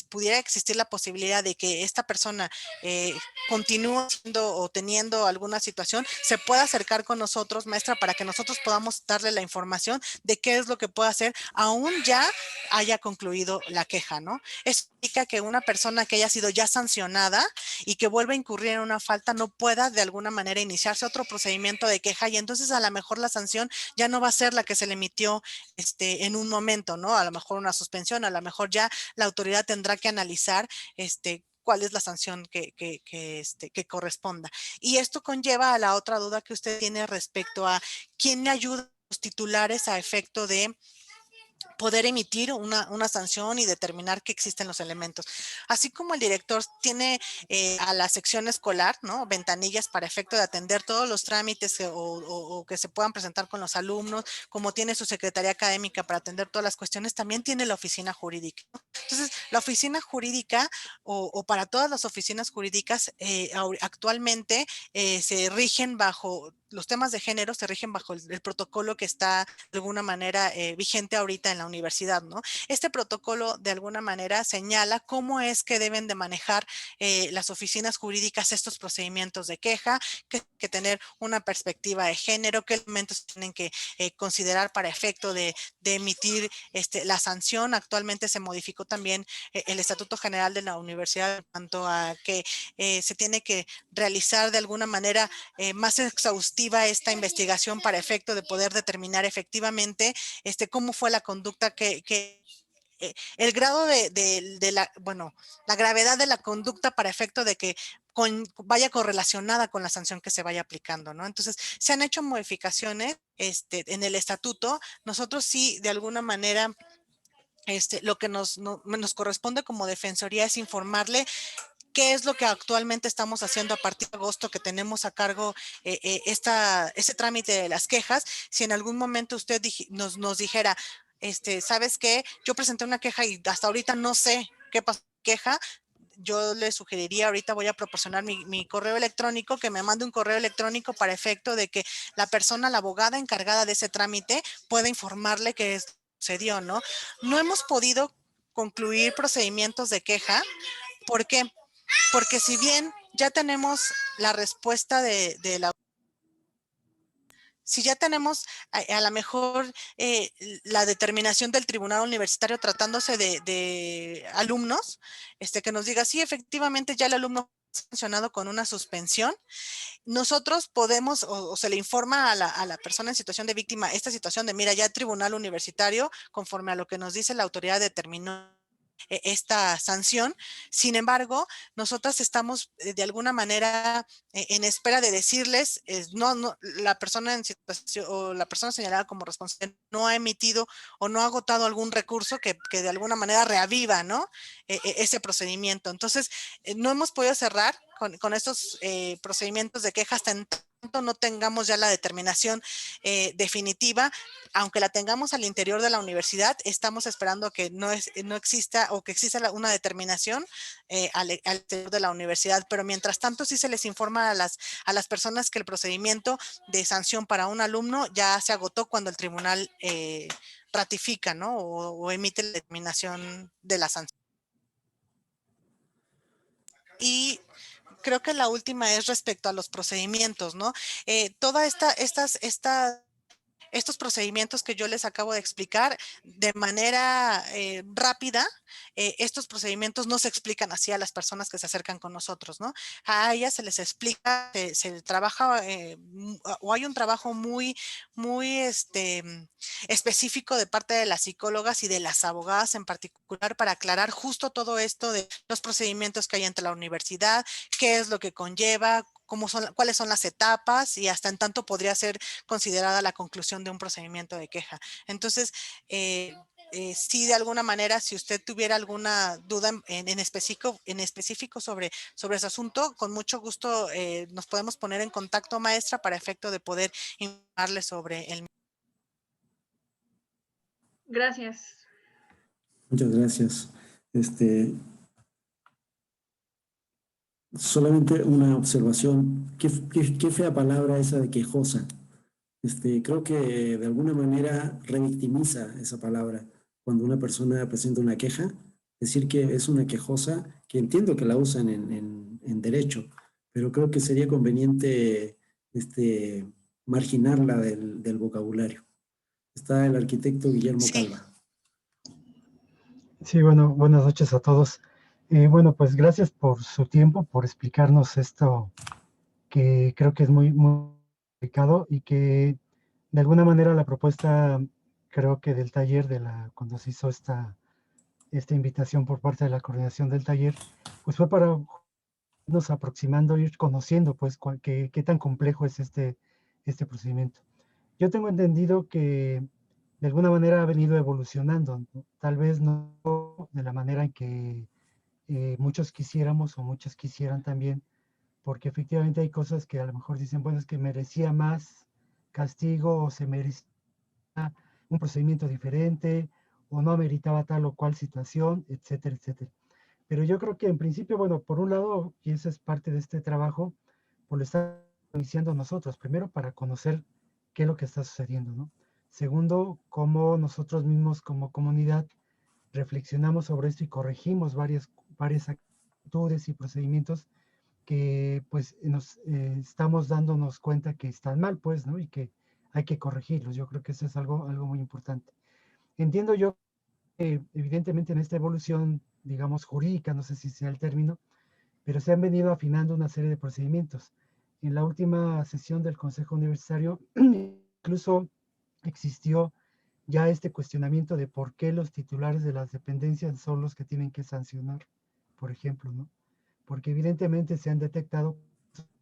pudiera existir la posibilidad de que esta persona continúe siendo o teniendo alguna situación, se pueda acercar con nosotros, maestra, para que nosotros podamos darle la información de qué es lo que puede hacer, aún ya haya concluido la queja, ¿no? Eso significa que una persona que haya sido ya sancionada y que vuelva a incurrir en una falta no pueda de alguna manera iniciarse otro procedimiento de queja y entonces a lo mejor la sanción ya no va a ser la que se le emitió en un momento, ¿no? A lo mejor una suspensión, a lo mejor ya la autoridad tendrá que analizar cuál es la sanción que corresponda. Y esto conlleva a la otra duda que usted tiene respecto a quién le ayuda a los titulares a efecto de poder emitir una sanción y determinar que existen los elementos. Así como el director tiene a la sección escolar, ¿no? Ventanillas para efecto de atender todos los trámites o que se puedan presentar con los alumnos, como tiene su secretaría académica para atender todas las cuestiones, también tiene la oficina jurídica, ¿no? Entonces, la oficina jurídica o para todas las oficinas jurídicas actualmente se rigen bajo, los temas de género se rigen bajo el protocolo que está de alguna manera vigente ahorita en la universidad, ¿no? Este protocolo de alguna manera señala cómo es que deben de manejar las oficinas jurídicas estos procedimientos de queja, que tener una perspectiva de género, qué elementos tienen que considerar para efecto de emitir la sanción. Actualmente se modificó también el Estatuto General de la Universidad en cuanto a que se tiene que realizar de alguna manera más exhaustiva esta investigación para efecto de poder determinar efectivamente cómo fue la conducta el grado de la, bueno, la gravedad de la conducta para efecto de que vaya correlacionada con la sanción que se vaya aplicando, ¿no? Entonces, se han hecho modificaciones en el estatuto. Nosotros sí, de alguna manera, lo que nos corresponde como defensoría es informarle qué es lo que actualmente estamos haciendo a partir de agosto, que tenemos a cargo ese trámite de las quejas. Si en algún momento usted nos dijera, ¿sabes qué? Yo presenté una queja y hasta ahorita no sé qué pasó con la queja, yo le sugeriría, ahorita voy a proporcionar mi correo electrónico, que me mande un correo electrónico para efecto de que la persona, la abogada encargada de ese trámite, pueda informarle qué sucedió, ¿no? No hemos podido concluir procedimientos de queja. ¿Por qué? Porque si bien ya tenemos la respuesta de la... Si ya tenemos a lo mejor la determinación del tribunal universitario tratándose de alumnos, que nos diga, sí, efectivamente ya el alumno fue sancionado con una suspensión, nosotros podemos o se le informa a la persona en situación de víctima esta situación de, mira, ya el tribunal universitario, conforme a lo que nos dice la autoridad, determinó esta sanción. Sin embargo, nosotras estamos de alguna manera en espera de decirles, la persona en situación o la persona señalada como responsable no ha emitido o no ha agotado algún recurso que de alguna manera reaviva, ¿no? Ese procedimiento. Entonces, no hemos podido cerrar con estos procedimientos de queja hasta en tanto no tengamos ya la determinación definitiva. Aunque la tengamos al interior de la universidad, estamos esperando que no exista o que exista una determinación al interior de la universidad, pero mientras tanto sí se les informa a las personas que el procedimiento de sanción para un alumno ya se agotó cuando el tribunal ratifica, ¿no? O emite la determinación de la sanción. Y creo que la última es respecto a los procedimientos, ¿no? Estos procedimientos que yo les acabo de explicar de manera rápida, estos procedimientos no se explican así a las personas que se acercan con nosotros, ¿no? A ellas se les explica, se trabaja o hay un trabajo muy específico de parte de las psicólogas y de las abogadas en particular para aclarar justo todo esto de los procedimientos que hay entre la universidad, qué es lo que conlleva, cuáles son las etapas y hasta en tanto podría ser considerada la conclusión de un procedimiento de queja. Entonces, sí, de alguna manera, si usted tuviera alguna duda en específico sobre ese asunto, con mucho gusto nos podemos poner en contacto, maestra, para efecto de poder informarle sobre el... Gracias. Muchas gracias. Solamente una observación. Qué fea palabra esa de quejosa. Creo que de alguna manera revictimiza esa palabra. Cuando una persona presenta una queja, decir que es una quejosa, que entiendo que la usan en derecho, pero creo que sería conveniente marginarla del vocabulario. Está el arquitecto Guillermo Calva. Sí, bueno, buenas noches a todos. Bueno, pues gracias por su tiempo, por explicarnos esto que creo que es muy, muy complicado y que de alguna manera la propuesta, creo que del taller, cuando se hizo esta invitación por parte de la coordinación del taller, pues fue para irnos aproximando, ir conociendo pues qué tan complejo es este procedimiento. Yo tengo entendido que de alguna manera ha venido evolucionando, ¿no? Tal vez no de la manera en que muchos quisiéramos o muchos quisieran también, porque efectivamente hay cosas que a lo mejor dicen, bueno, es que merecía más castigo o se merecía un procedimiento diferente o no meritaba tal o cual situación, etcétera, etcétera. Pero yo creo que en principio, bueno, por un lado, y eso es parte de este trabajo, pues lo estamos iniciando nosotros, primero para conocer qué es lo que está sucediendo, ¿no? Segundo, cómo nosotros mismos como comunidad reflexionamos sobre esto y corregimos varias actitudes y procedimientos que pues nos estamos dándonos cuenta que están mal, pues, ¿no? Y que hay que corregirlos. Yo creo que eso es algo muy importante. Entiendo yo que evidentemente en esta evolución, digamos, jurídica, no sé si sea el término, pero se han venido afinando una serie de procedimientos. En la última sesión del Consejo Universitario, incluso existió ya este cuestionamiento de por qué los titulares de las dependencias son los que tienen que sancionar, por ejemplo, ¿no? Porque evidentemente se han detectado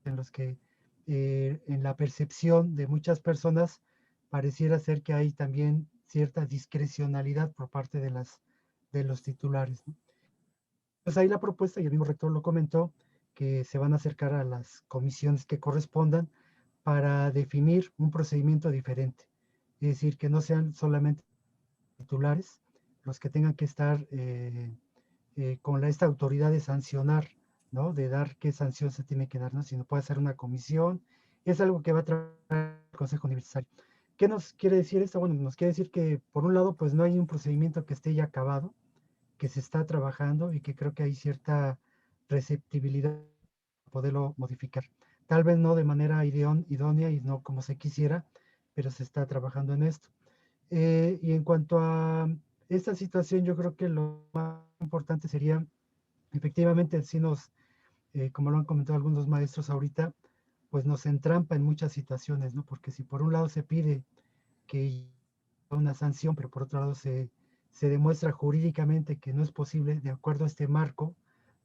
en los que en la percepción de muchas personas pareciera ser que hay también cierta discrecionalidad por parte de los titulares, ¿no? Pues ahí la propuesta, y el mismo rector lo comentó, que se van a acercar a las comisiones que correspondan para definir un procedimiento diferente. Es decir, que no sean solamente titulares los que tengan que estar con esta autoridad de sancionar, ¿no? De dar qué sanción se tiene que dar, ¿no? Sino puede ser una comisión. Es algo que va a tratar el Consejo Universitario. ¿Qué nos quiere decir esto? Bueno, nos quiere decir que, por un lado, pues no hay un procedimiento que esté ya acabado, que se está trabajando y que creo que hay cierta receptibilidad para poderlo modificar. Tal vez no de manera idónea y no como se quisiera, pero se está trabajando en esto. Y en cuanto a esta situación, yo creo que lo más importante sería, efectivamente, si nos, como lo han comentado algunos maestros ahorita, pues nos entrampa en muchas situaciones, ¿no? Porque si por un lado se pide que una sanción, pero por otro lado se demuestra jurídicamente que no es posible de acuerdo a este marco,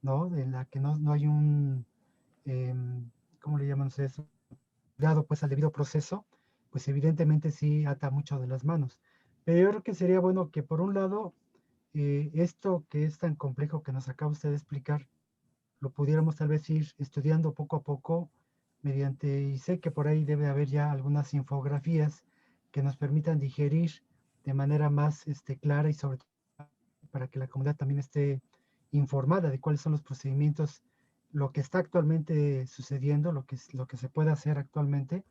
¿no? En la que no hay un, ¿cómo le llaman ustedes? Dado pues al debido proceso, pues evidentemente sí ata mucho de las manos. Pero yo creo que sería bueno que por un lado, esto que es tan complejo que nos acaba usted de explicar, lo pudiéramos tal vez ir estudiando poco a poco mediante, y sé que por ahí debe haber ya algunas infografías que nos permitan digerir de manera más clara y sobre todo para que la comunidad también esté informada de cuáles son los procedimientos, lo que está actualmente sucediendo, lo que se puede hacer actualmente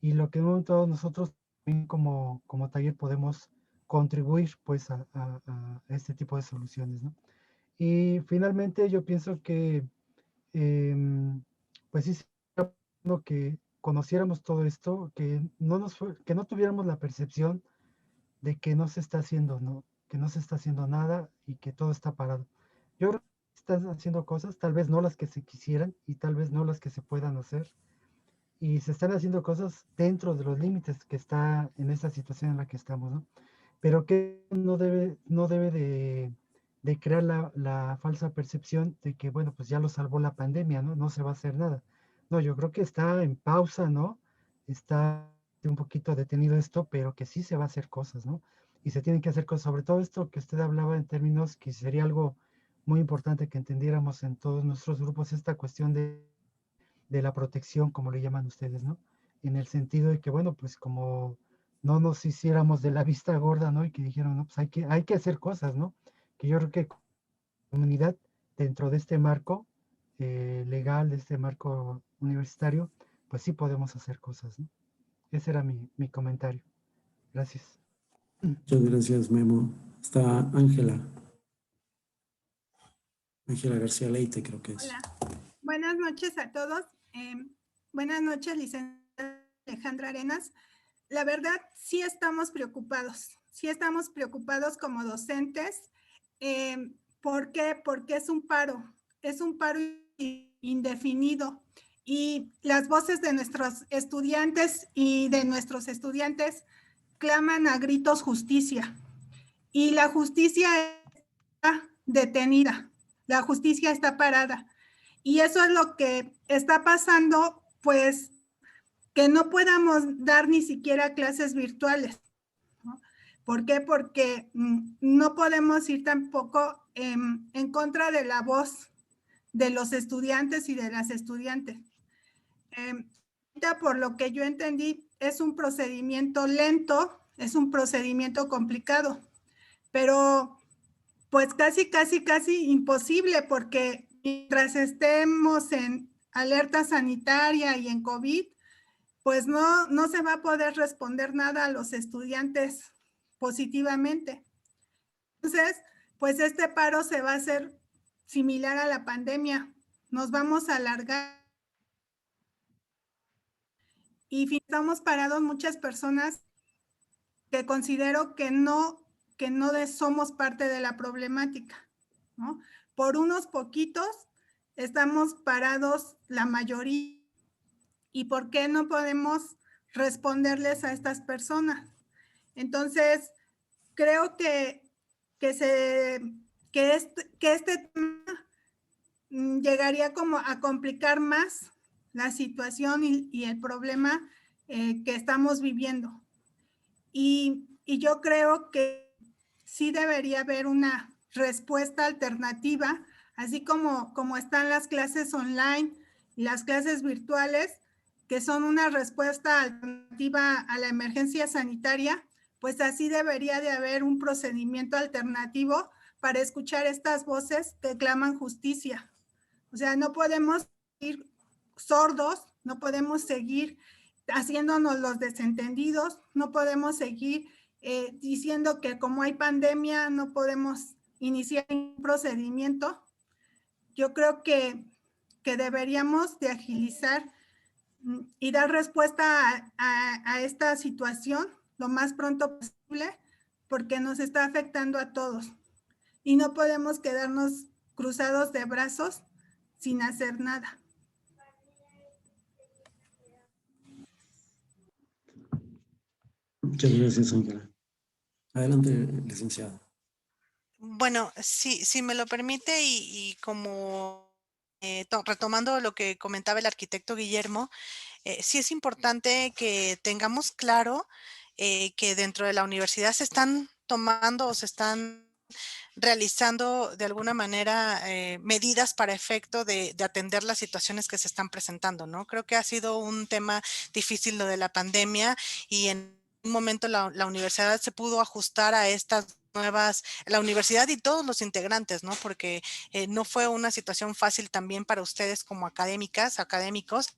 y lo que todos nosotros también como taller podemos contribuir pues a este tipo de soluciones, ¿no? Y finalmente yo pienso que pues sí sería bueno que conociéramos todo esto, que que no tuviéramos la percepción de que no se está haciendo, ¿no? Que no se está haciendo nada y que todo está parado. Yo creo que están haciendo cosas, tal vez no las que se quisieran y tal vez no las que se puedan hacer. Y se están haciendo cosas dentro de los límites que está en esta situación en la que estamos, ¿no? Pero que no debe de crear la falsa percepción de que, bueno, pues ya lo salvó la pandemia, ¿no? No se va a hacer nada. No, yo creo que está en pausa, ¿no? Está un poquito detenido esto, pero que sí se va a hacer cosas, ¿no? Y se tienen que hacer cosas, sobre todo esto que usted hablaba en términos que sería algo muy importante que entendiéramos en todos nuestros grupos, esta cuestión de la protección, como le llaman ustedes, ¿no? En el sentido de que, bueno, pues como no nos hiciéramos de la vista gorda, ¿no? Y que dijeron, no, pues hay que hacer cosas, ¿no? Que yo creo que comunidad dentro de este marco legal, de este marco universitario, pues sí podemos hacer cosas, ¿no? Ese era mi comentario. Gracias. Muchas gracias, Memo. Está Ángela García Leite, creo que es. Hola, buenas noches a todos. Buenas noches, licenciada Alejandra Arenas. La verdad, sí estamos preocupados como docentes. ¿Por qué? Porque es un paro indefinido y las voces de nuestros estudiantes y de nuestros estudiantes claman a gritos justicia y la justicia está detenida, la justicia está parada y eso es lo que está pasando, pues que no podamos dar ni siquiera clases virtuales, ¿no? ¿Por qué? Porque no podemos ir tampoco en contra de la voz de los estudiantes y de las estudiantes. Por lo que yo entendí, es un procedimiento lento, es un procedimiento complicado, pero pues casi imposible, porque mientras estemos en alerta sanitaria y en COVID, pues no se va a poder responder nada a los estudiantes positivamente. Entonces, pues este paro se va a hacer similar a la pandemia. Nos vamos a alargar y estamos parados muchas personas que considero que no somos parte de la problemática, ¿no? Por unos poquitos estamos parados la mayoría. ¿Y por qué no podemos responderles a estas personas? Entonces, creo que este tema llegaría como a complicar más la situación y el problema que estamos viviendo. Y yo creo que sí debería haber una respuesta alternativa, así como están las clases online y las clases virtuales, que son una respuesta alternativa a la emergencia sanitaria, pues así debería de haber un procedimiento alternativo para escuchar estas voces que claman justicia. O sea, no podemos ir sordos, no podemos seguir haciéndonos los desentendidos, no podemos seguir diciendo que como hay pandemia no podemos iniciar un procedimiento. Yo creo que deberíamos de agilizar y dar respuesta a esta situación lo más pronto posible, porque nos está afectando a todos y no podemos quedarnos cruzados de brazos sin hacer nada. Muchas gracias, Ángela. Adelante, licenciada. Bueno, si me lo permite y como retomando lo que comentaba el arquitecto Guillermo, sí es importante que tengamos claro que dentro de la universidad se están tomando o se están realizando de alguna manera medidas para efecto de atender las situaciones que se están presentando, ¿no? Creo que ha sido un tema difícil lo de la pandemia y en un momento la universidad se pudo ajustar a estas nuevas, la universidad y todos los integrantes, ¿no? Porque no fue una situación fácil también para ustedes como académicos,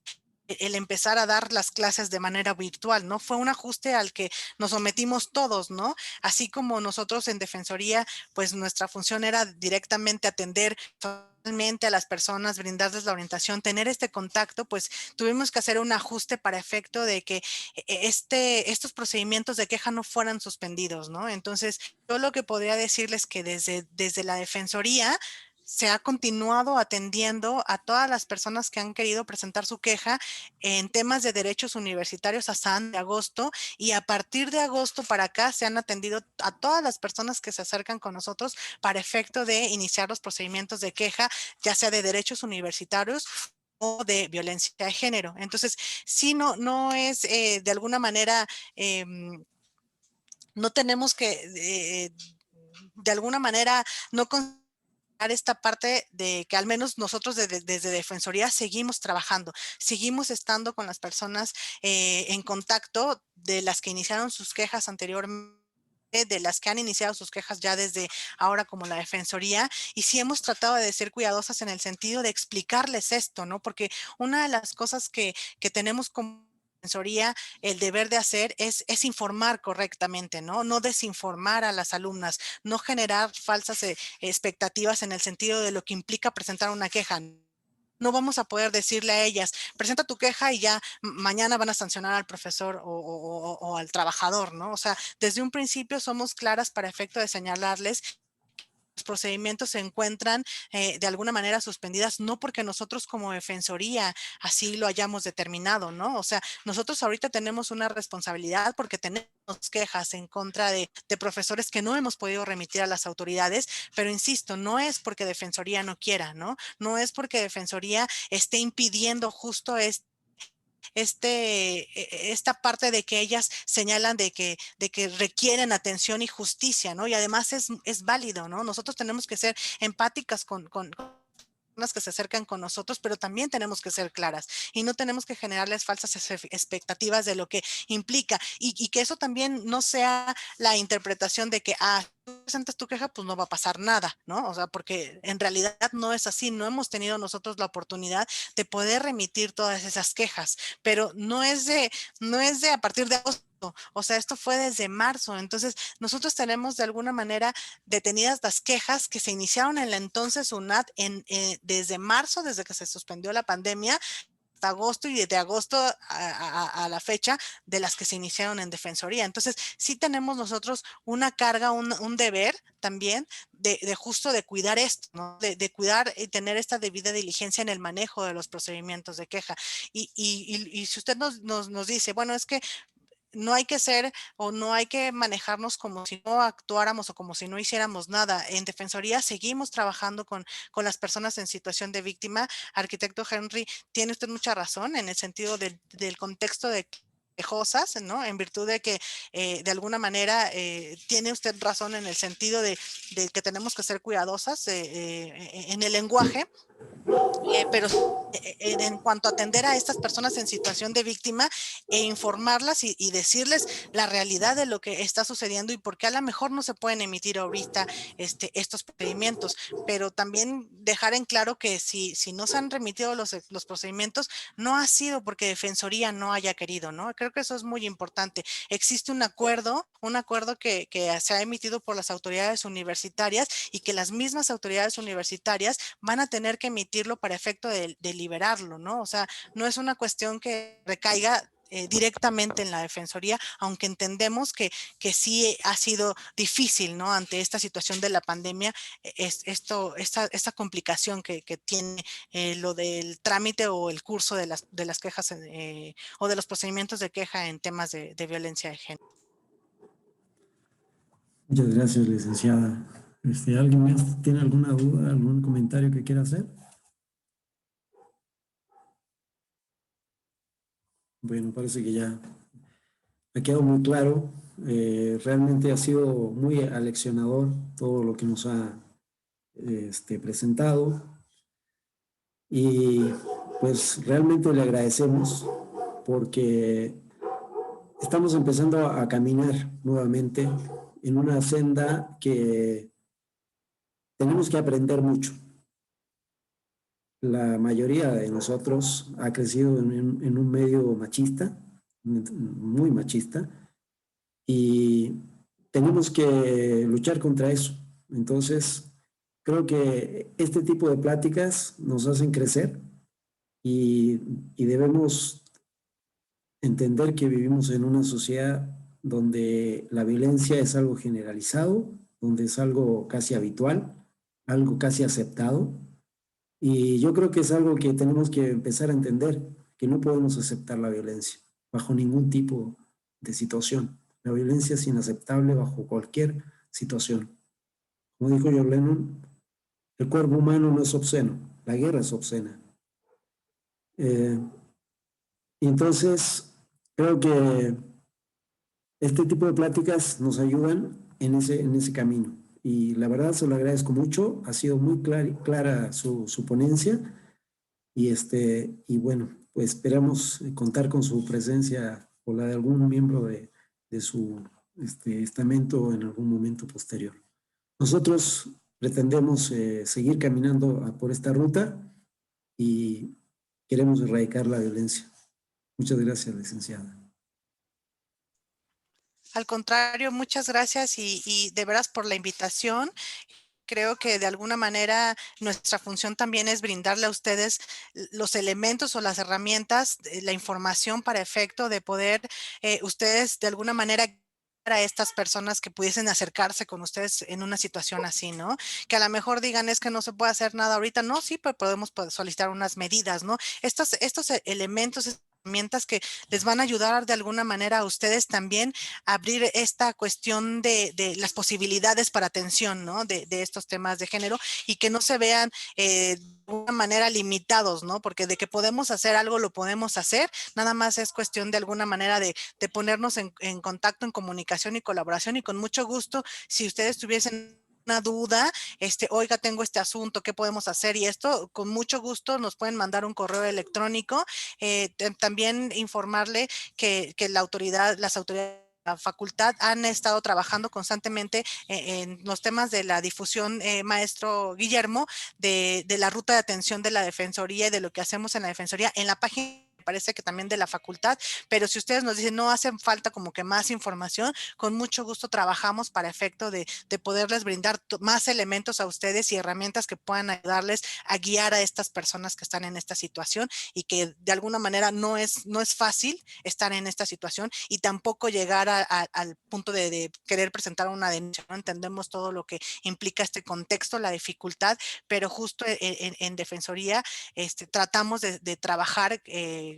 el empezar a dar las clases de manera virtual, ¿no? Fue un ajuste al que nos sometimos todos, ¿no? Así como nosotros en Defensoría, pues nuestra función era directamente atender a las personas, brindarles la orientación, tener este contacto, pues tuvimos que hacer un ajuste para efecto de que estos procedimientos de queja no fueran suspendidos, ¿no? Entonces, yo lo que podría decirles que desde la Defensoría se ha continuado atendiendo a todas las personas que han querido presentar su queja en temas de derechos universitarios hasta de agosto, y a partir de agosto para acá se han atendido a todas las personas que se acercan con nosotros para efecto de iniciar los procedimientos de queja, ya sea de derechos universitarios o de violencia de género. Entonces, sí, no es de alguna manera, no tenemos que de alguna manera no esta parte de que al menos nosotros desde Defensoría seguimos trabajando, seguimos estando con las personas en contacto, de las que iniciaron sus quejas anteriormente, de las que han iniciado sus quejas ya desde ahora como la Defensoría, y sí hemos tratado de ser cuidadosas en el sentido de explicarles esto, ¿no? Porque una de las cosas que tenemos como Defensoría, el deber de hacer es informar correctamente, ¿no? No desinformar a las alumnas, no generar falsas expectativas en el sentido de lo que implica presentar una queja. No vamos a poder decirle a ellas, presenta tu queja y ya mañana van a sancionar al profesor o al trabajador, ¿no? O sea, desde un principio somos claras para efecto de señalarles los procedimientos se encuentran de alguna manera suspendidas, no porque nosotros como Defensoría así lo hayamos determinado, ¿no? O sea, nosotros ahorita tenemos una responsabilidad porque tenemos quejas en contra de profesores que no hemos podido remitir a las autoridades, pero insisto, no es porque Defensoría no quiera, ¿no? No es porque Defensoría esté impidiendo justo esta parte de que ellas señalan de que requieren atención y justicia, ¿no? Y además es válido, ¿no? Nosotros tenemos que ser empáticas con personas que se acercan con nosotros, pero también tenemos que ser claras y no tenemos que generarles falsas expectativas de lo que implica y que eso también no sea la interpretación de que, tú presentas tu queja, pues no va a pasar nada, ¿no? O sea, porque en realidad no es así, no hemos tenido nosotros la oportunidad de poder remitir todas esas quejas, pero no es de a partir de agosto. O sea, esto fue desde marzo. Entonces, nosotros tenemos de alguna manera detenidas las quejas que se iniciaron en la entonces UNAT desde marzo, desde que se suspendió la pandemia, hasta agosto y desde agosto a la fecha de las que se iniciaron en Defensoría. Entonces, sí tenemos nosotros una carga, un deber también de justo de cuidar esto, ¿no? De cuidar y tener esta debida diligencia en el manejo de los procedimientos de queja. Y si usted nos dice, bueno, es que no hay que ser o no hay que manejarnos como si no actuáramos o como si no hiciéramos nada. En Defensoría seguimos trabajando con las personas en situación de víctima. Arquitecto Henry, tiene usted mucha razón en el sentido del contexto de quejosas, ¿no? En virtud de que de alguna manera tiene usted razón en el sentido de que tenemos que ser cuidadosas en el lenguaje. Pero en cuanto a atender a estas personas en situación de víctima e informarlas y decirles la realidad de lo que está sucediendo y por qué a lo mejor no se pueden emitir ahorita estos procedimientos, pero también dejar en claro que si no se han remitido los procedimientos, no ha sido porque Defensoría no haya querido, ¿no? Creo que eso es muy importante. Existe un acuerdo que se ha emitido por las autoridades universitarias y que las mismas autoridades universitarias van a tener que emitirlo para efecto de liberarlo, ¿no? O sea, no es una cuestión que recaiga directamente en la Defensoría, aunque entendemos que sí ha sido difícil, ¿no? Ante esta situación de la pandemia, esta complicación que tiene lo del trámite o el curso de las quejas o de los procedimientos de queja en temas de violencia de género. Muchas gracias, licenciada. ¿Alguien más tiene alguna duda, algún comentario que quiera hacer? Bueno, parece que ya ha quedado muy claro. Realmente ha sido muy aleccionador todo lo que nos ha presentado. Y pues realmente le agradecemos porque estamos empezando a caminar nuevamente en una senda que tenemos que aprender mucho. La mayoría de nosotros ha crecido en un medio machista, muy machista, y tenemos que luchar contra eso. Entonces, creo que este tipo de pláticas nos hacen crecer y debemos entender que vivimos en una sociedad donde la violencia es algo generalizado, donde es algo casi habitual, algo casi aceptado. Y yo creo que es algo que tenemos que empezar a entender, que no podemos aceptar la violencia bajo ningún tipo de situación. La violencia es inaceptable bajo cualquier situación. Como dijo John Lennon, el cuerpo humano no es obsceno, la guerra es obscena. Y entonces, creo que este tipo de pláticas nos ayudan en ese camino. Y la verdad se lo agradezco mucho, ha sido muy clara su ponencia y bueno, pues esperamos contar con su presencia o la de algún miembro de su estamento en algún momento posterior. Nosotros pretendemos seguir caminando por esta ruta y queremos erradicar la violencia. Muchas gracias, licenciada. Al contrario, muchas gracias y de veras por la invitación. Creo que de alguna manera nuestra función también es brindarle a ustedes los elementos o las herramientas, la información para efecto de poder ustedes de alguna manera a estas personas que pudiesen acercarse con ustedes en una situación así, ¿no? Que a lo mejor digan es que no se puede hacer nada ahorita, no, sí, pero podemos solicitar unas medidas, ¿no? Estos elementos herramientas que les van a ayudar de alguna manera a ustedes también a abrir esta cuestión de las posibilidades para atención, ¿no? De estos temas de género y que no se vean de alguna manera limitados, ¿no? Porque de que podemos hacer algo, lo podemos hacer, nada más es cuestión de alguna manera de ponernos en contacto, en comunicación y colaboración, y con mucho gusto, si ustedes tuviesen una duda, oiga, tengo este asunto, ¿qué podemos hacer? Y esto, con mucho gusto, nos pueden mandar un correo electrónico. También informarle que las autoridades la facultad han estado trabajando constantemente en los temas de la difusión, maestro Guillermo, de la ruta de atención de la Defensoría y de lo que hacemos en la Defensoría en la página, parece que también de la facultad, pero si ustedes nos dicen no hacen falta como que más información, con mucho gusto trabajamos para efecto de poderles brindar más elementos a ustedes y herramientas que puedan ayudarles a guiar a estas personas que están en esta situación y que de alguna manera no es fácil estar en esta situación y tampoco llegar al punto de querer presentar una denuncia, ¿no? Entendemos todo lo que implica este contexto, la dificultad, pero justo en Defensoría tratamos de trabajar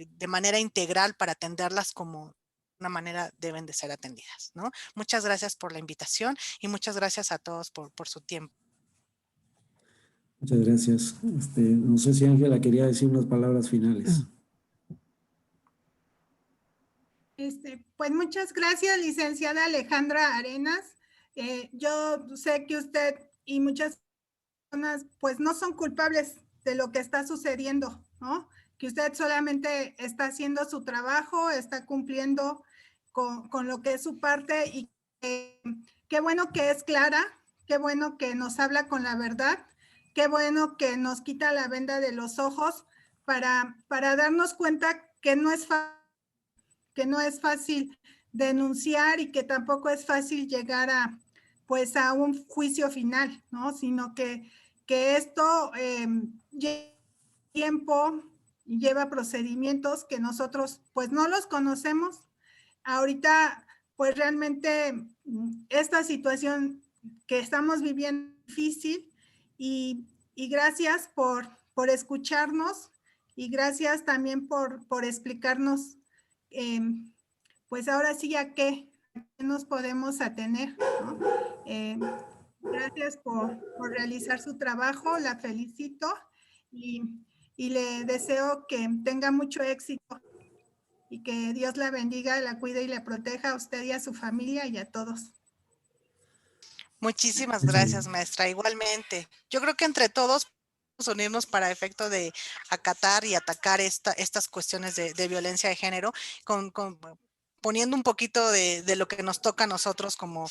de manera integral para atenderlas como una manera deben de ser atendidas, ¿no? Muchas gracias por la invitación y muchas gracias a todos por su tiempo. Muchas gracias. No sé si Ángela quería decir unas palabras finales. Pues muchas gracias, licenciada Alejandra Arenas. Yo sé que usted y muchas personas pues no son culpables de lo que está sucediendo, ¿no? Que usted solamente está haciendo su trabajo, está cumpliendo con lo que es su parte y qué bueno que es clara, qué bueno que nos habla con la verdad, qué bueno que nos quita la venda de los ojos para darnos cuenta que no es fácil denunciar y que tampoco es fácil llegar a un juicio final, ¿no? Sino que esto lleva tiempo y lleva procedimientos que nosotros pues no los conocemos. Ahorita pues realmente esta situación que estamos viviendo es difícil y gracias por escucharnos y gracias también por explicarnos pues ahora sí a qué nos podemos atener, ¿no? Gracias por realizar su trabajo, la felicito y le deseo que tenga mucho éxito y que Dios la bendiga, la cuide y la proteja a usted y a su familia y a todos. Muchísimas gracias, maestra. Igualmente, yo creo que entre todos podemos unirnos para efecto de acatar y atacar estas cuestiones de violencia de género, poniendo un poquito de lo que nos toca a nosotros como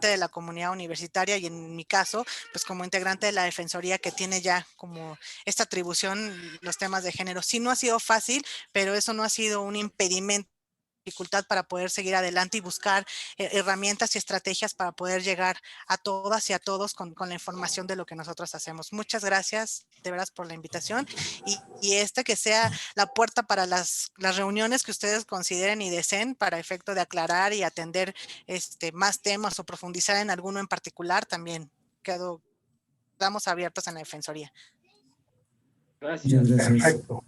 de la comunidad universitaria y en mi caso, pues como integrante de la Defensoría que tiene ya como esta atribución, los temas de género. Sí, no ha sido fácil, pero eso no ha sido un impedimento, dificultad para poder seguir adelante y buscar herramientas y estrategias para poder llegar a todas y a todos con la información de lo que nosotros hacemos. Muchas gracias de veras por la invitación y que sea la puerta para las reuniones que ustedes consideren y deseen para efecto de aclarar y atender más temas o profundizar en alguno en particular. También quedamos abiertos en la Defensoría. Gracias. Muchas gracias. Perfecto.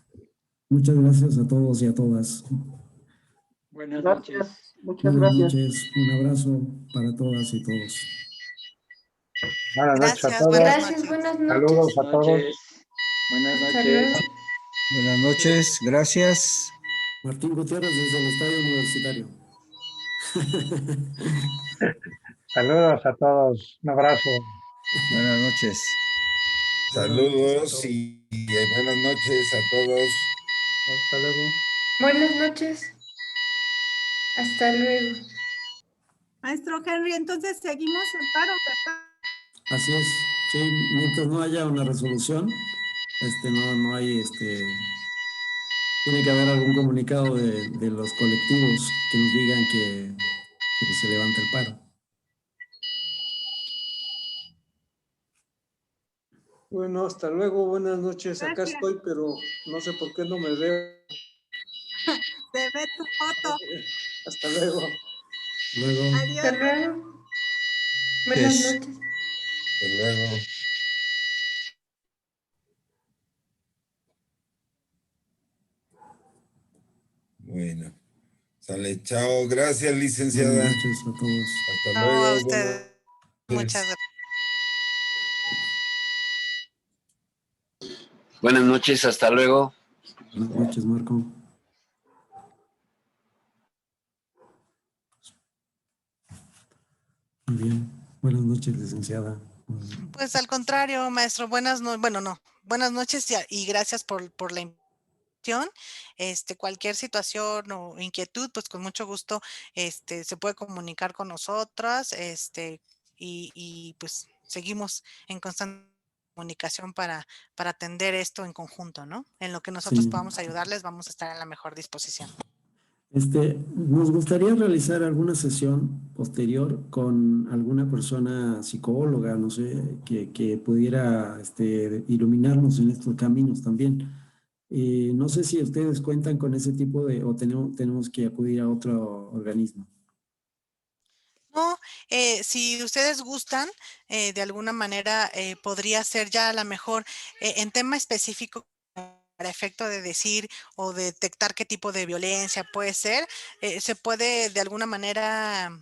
Muchas gracias a todos y a todas. Buenas Gracias. noches. Muchas Buenas gracias. noches. Un abrazo para todas y todos. Buenas noches a Gracias, todos. buenas Gracias, noches. buenas noches. Saludos a todos. Buenas Hasta noches. luego. Buenas noches, gracias. Martín Gutiérrez desde el Estadio Universitario. Saludos a todos. Un abrazo. Buenas noches. Saludos y buenas noches a todos. Hasta luego. Buenas noches. Hasta luego. Maestro Henry, entonces seguimos en paro, ¿verdad? Así es. Sí, mientras no haya una resolución, no hay, tiene que haber algún comunicado de los colectivos que nos digan que pues, se levanta el paro. Bueno, hasta luego, buenas noches. Acá Gracias. estoy, pero no sé por qué no me veo. Se ve tu foto. Hasta luego. Luego. Adiós. Hasta luego. Buenas Yes. noches. Hasta luego. Bueno, sale, chao. Gracias, Buenas licenciada. noches a todos. Hasta No, a luego. ustedes. buenas Muchas noches. gracias. Buenas noches, hasta luego. Buenas noches, Marco. Muy bien. Buenas noches, licenciada. Pues al contrario, maestro, buenas noches y gracias por la invitación. Cualquier situación o inquietud, pues con mucho gusto, se puede comunicar con nosotras, y pues seguimos en constante comunicación para atender esto en conjunto, ¿no? En lo que nosotros Sí. podamos ayudarles, vamos a estar en la mejor disposición. Nos gustaría realizar alguna sesión posterior con alguna persona psicóloga, no sé, que pudiera iluminarnos en estos caminos también. No sé si ustedes cuentan con ese tipo o tenemos que acudir a otro organismo. No, si ustedes gustan, de alguna manera podría ser ya a lo mejor en tema específico para efecto de decir o detectar qué tipo de violencia puede ser, se puede de alguna manera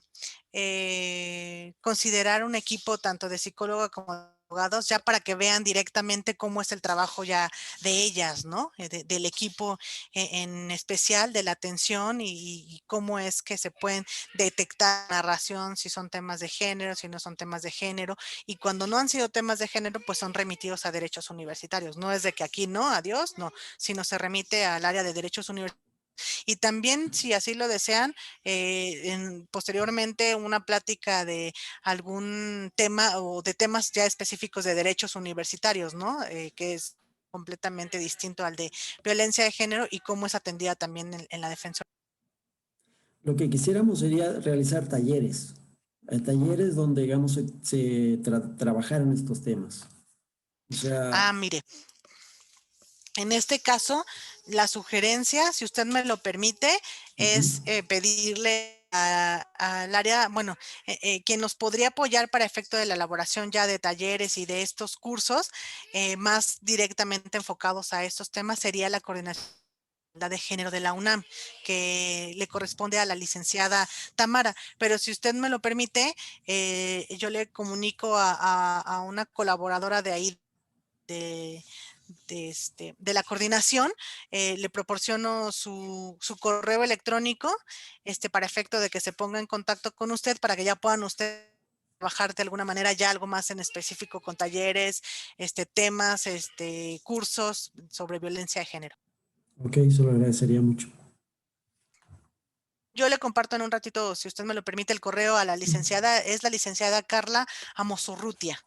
considerar un equipo tanto de psicóloga como de abogados ya para que vean directamente cómo es el trabajo ya de ellas, ¿no? Del equipo en especial, de la atención y cómo es que se pueden detectar narración, si son temas de género, si no son temas de género, y cuando no han sido temas de género, pues son remitidos a derechos universitarios. No es de que aquí no, adiós, no, sino se remite al área de derechos universitarios. Y también, si así lo desean, posteriormente una plática de algún tema o de temas ya específicos de derechos universitarios, ¿no? Que es completamente distinto al de violencia de género y cómo es atendida también en la defensa. Lo que quisiéramos sería realizar talleres, talleres donde, digamos, trabajaran estos temas. O sea, Mire, en este caso, la sugerencia, si usted me lo permite, es pedirle al área, bueno, quien nos podría apoyar para efecto de la elaboración ya de talleres y de estos cursos, más directamente enfocados a estos temas, sería la coordinación de género de la UNAM, que le corresponde a la licenciada Tamara. Pero si usted me lo permite, yo le comunico a una colaboradora de ahí, de la coordinación, le proporciono su correo electrónico, para efecto de que se ponga en contacto con usted para que ya puedan ustedes trabajar de alguna manera ya algo más en específico con talleres, temas, cursos sobre violencia de género. ok, se lo agradecería mucho. Yo le comparto en un ratito, si usted me lo permite, el correo a la licenciada, es la licenciada Carla Amosurrutia.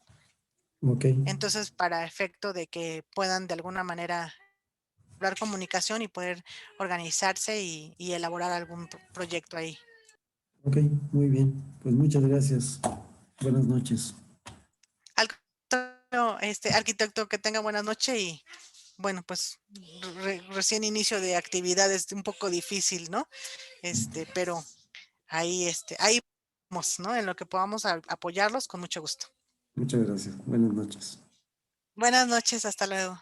Ok. Entonces, para efecto de que puedan de alguna manera hablar comunicación y poder organizarse y elaborar algún proyecto ahí. Ok, muy bien. Pues muchas gracias. Buenas noches. Al contrario, arquitecto, que tenga buena noche y bueno, pues recién inicio de actividades un poco difícil, ¿no? Pero ahí vamos, ¿no? En lo que podamos apoyarlos con mucho gusto. Muchas gracias. Buenas noches. Buenas noches, hasta luego.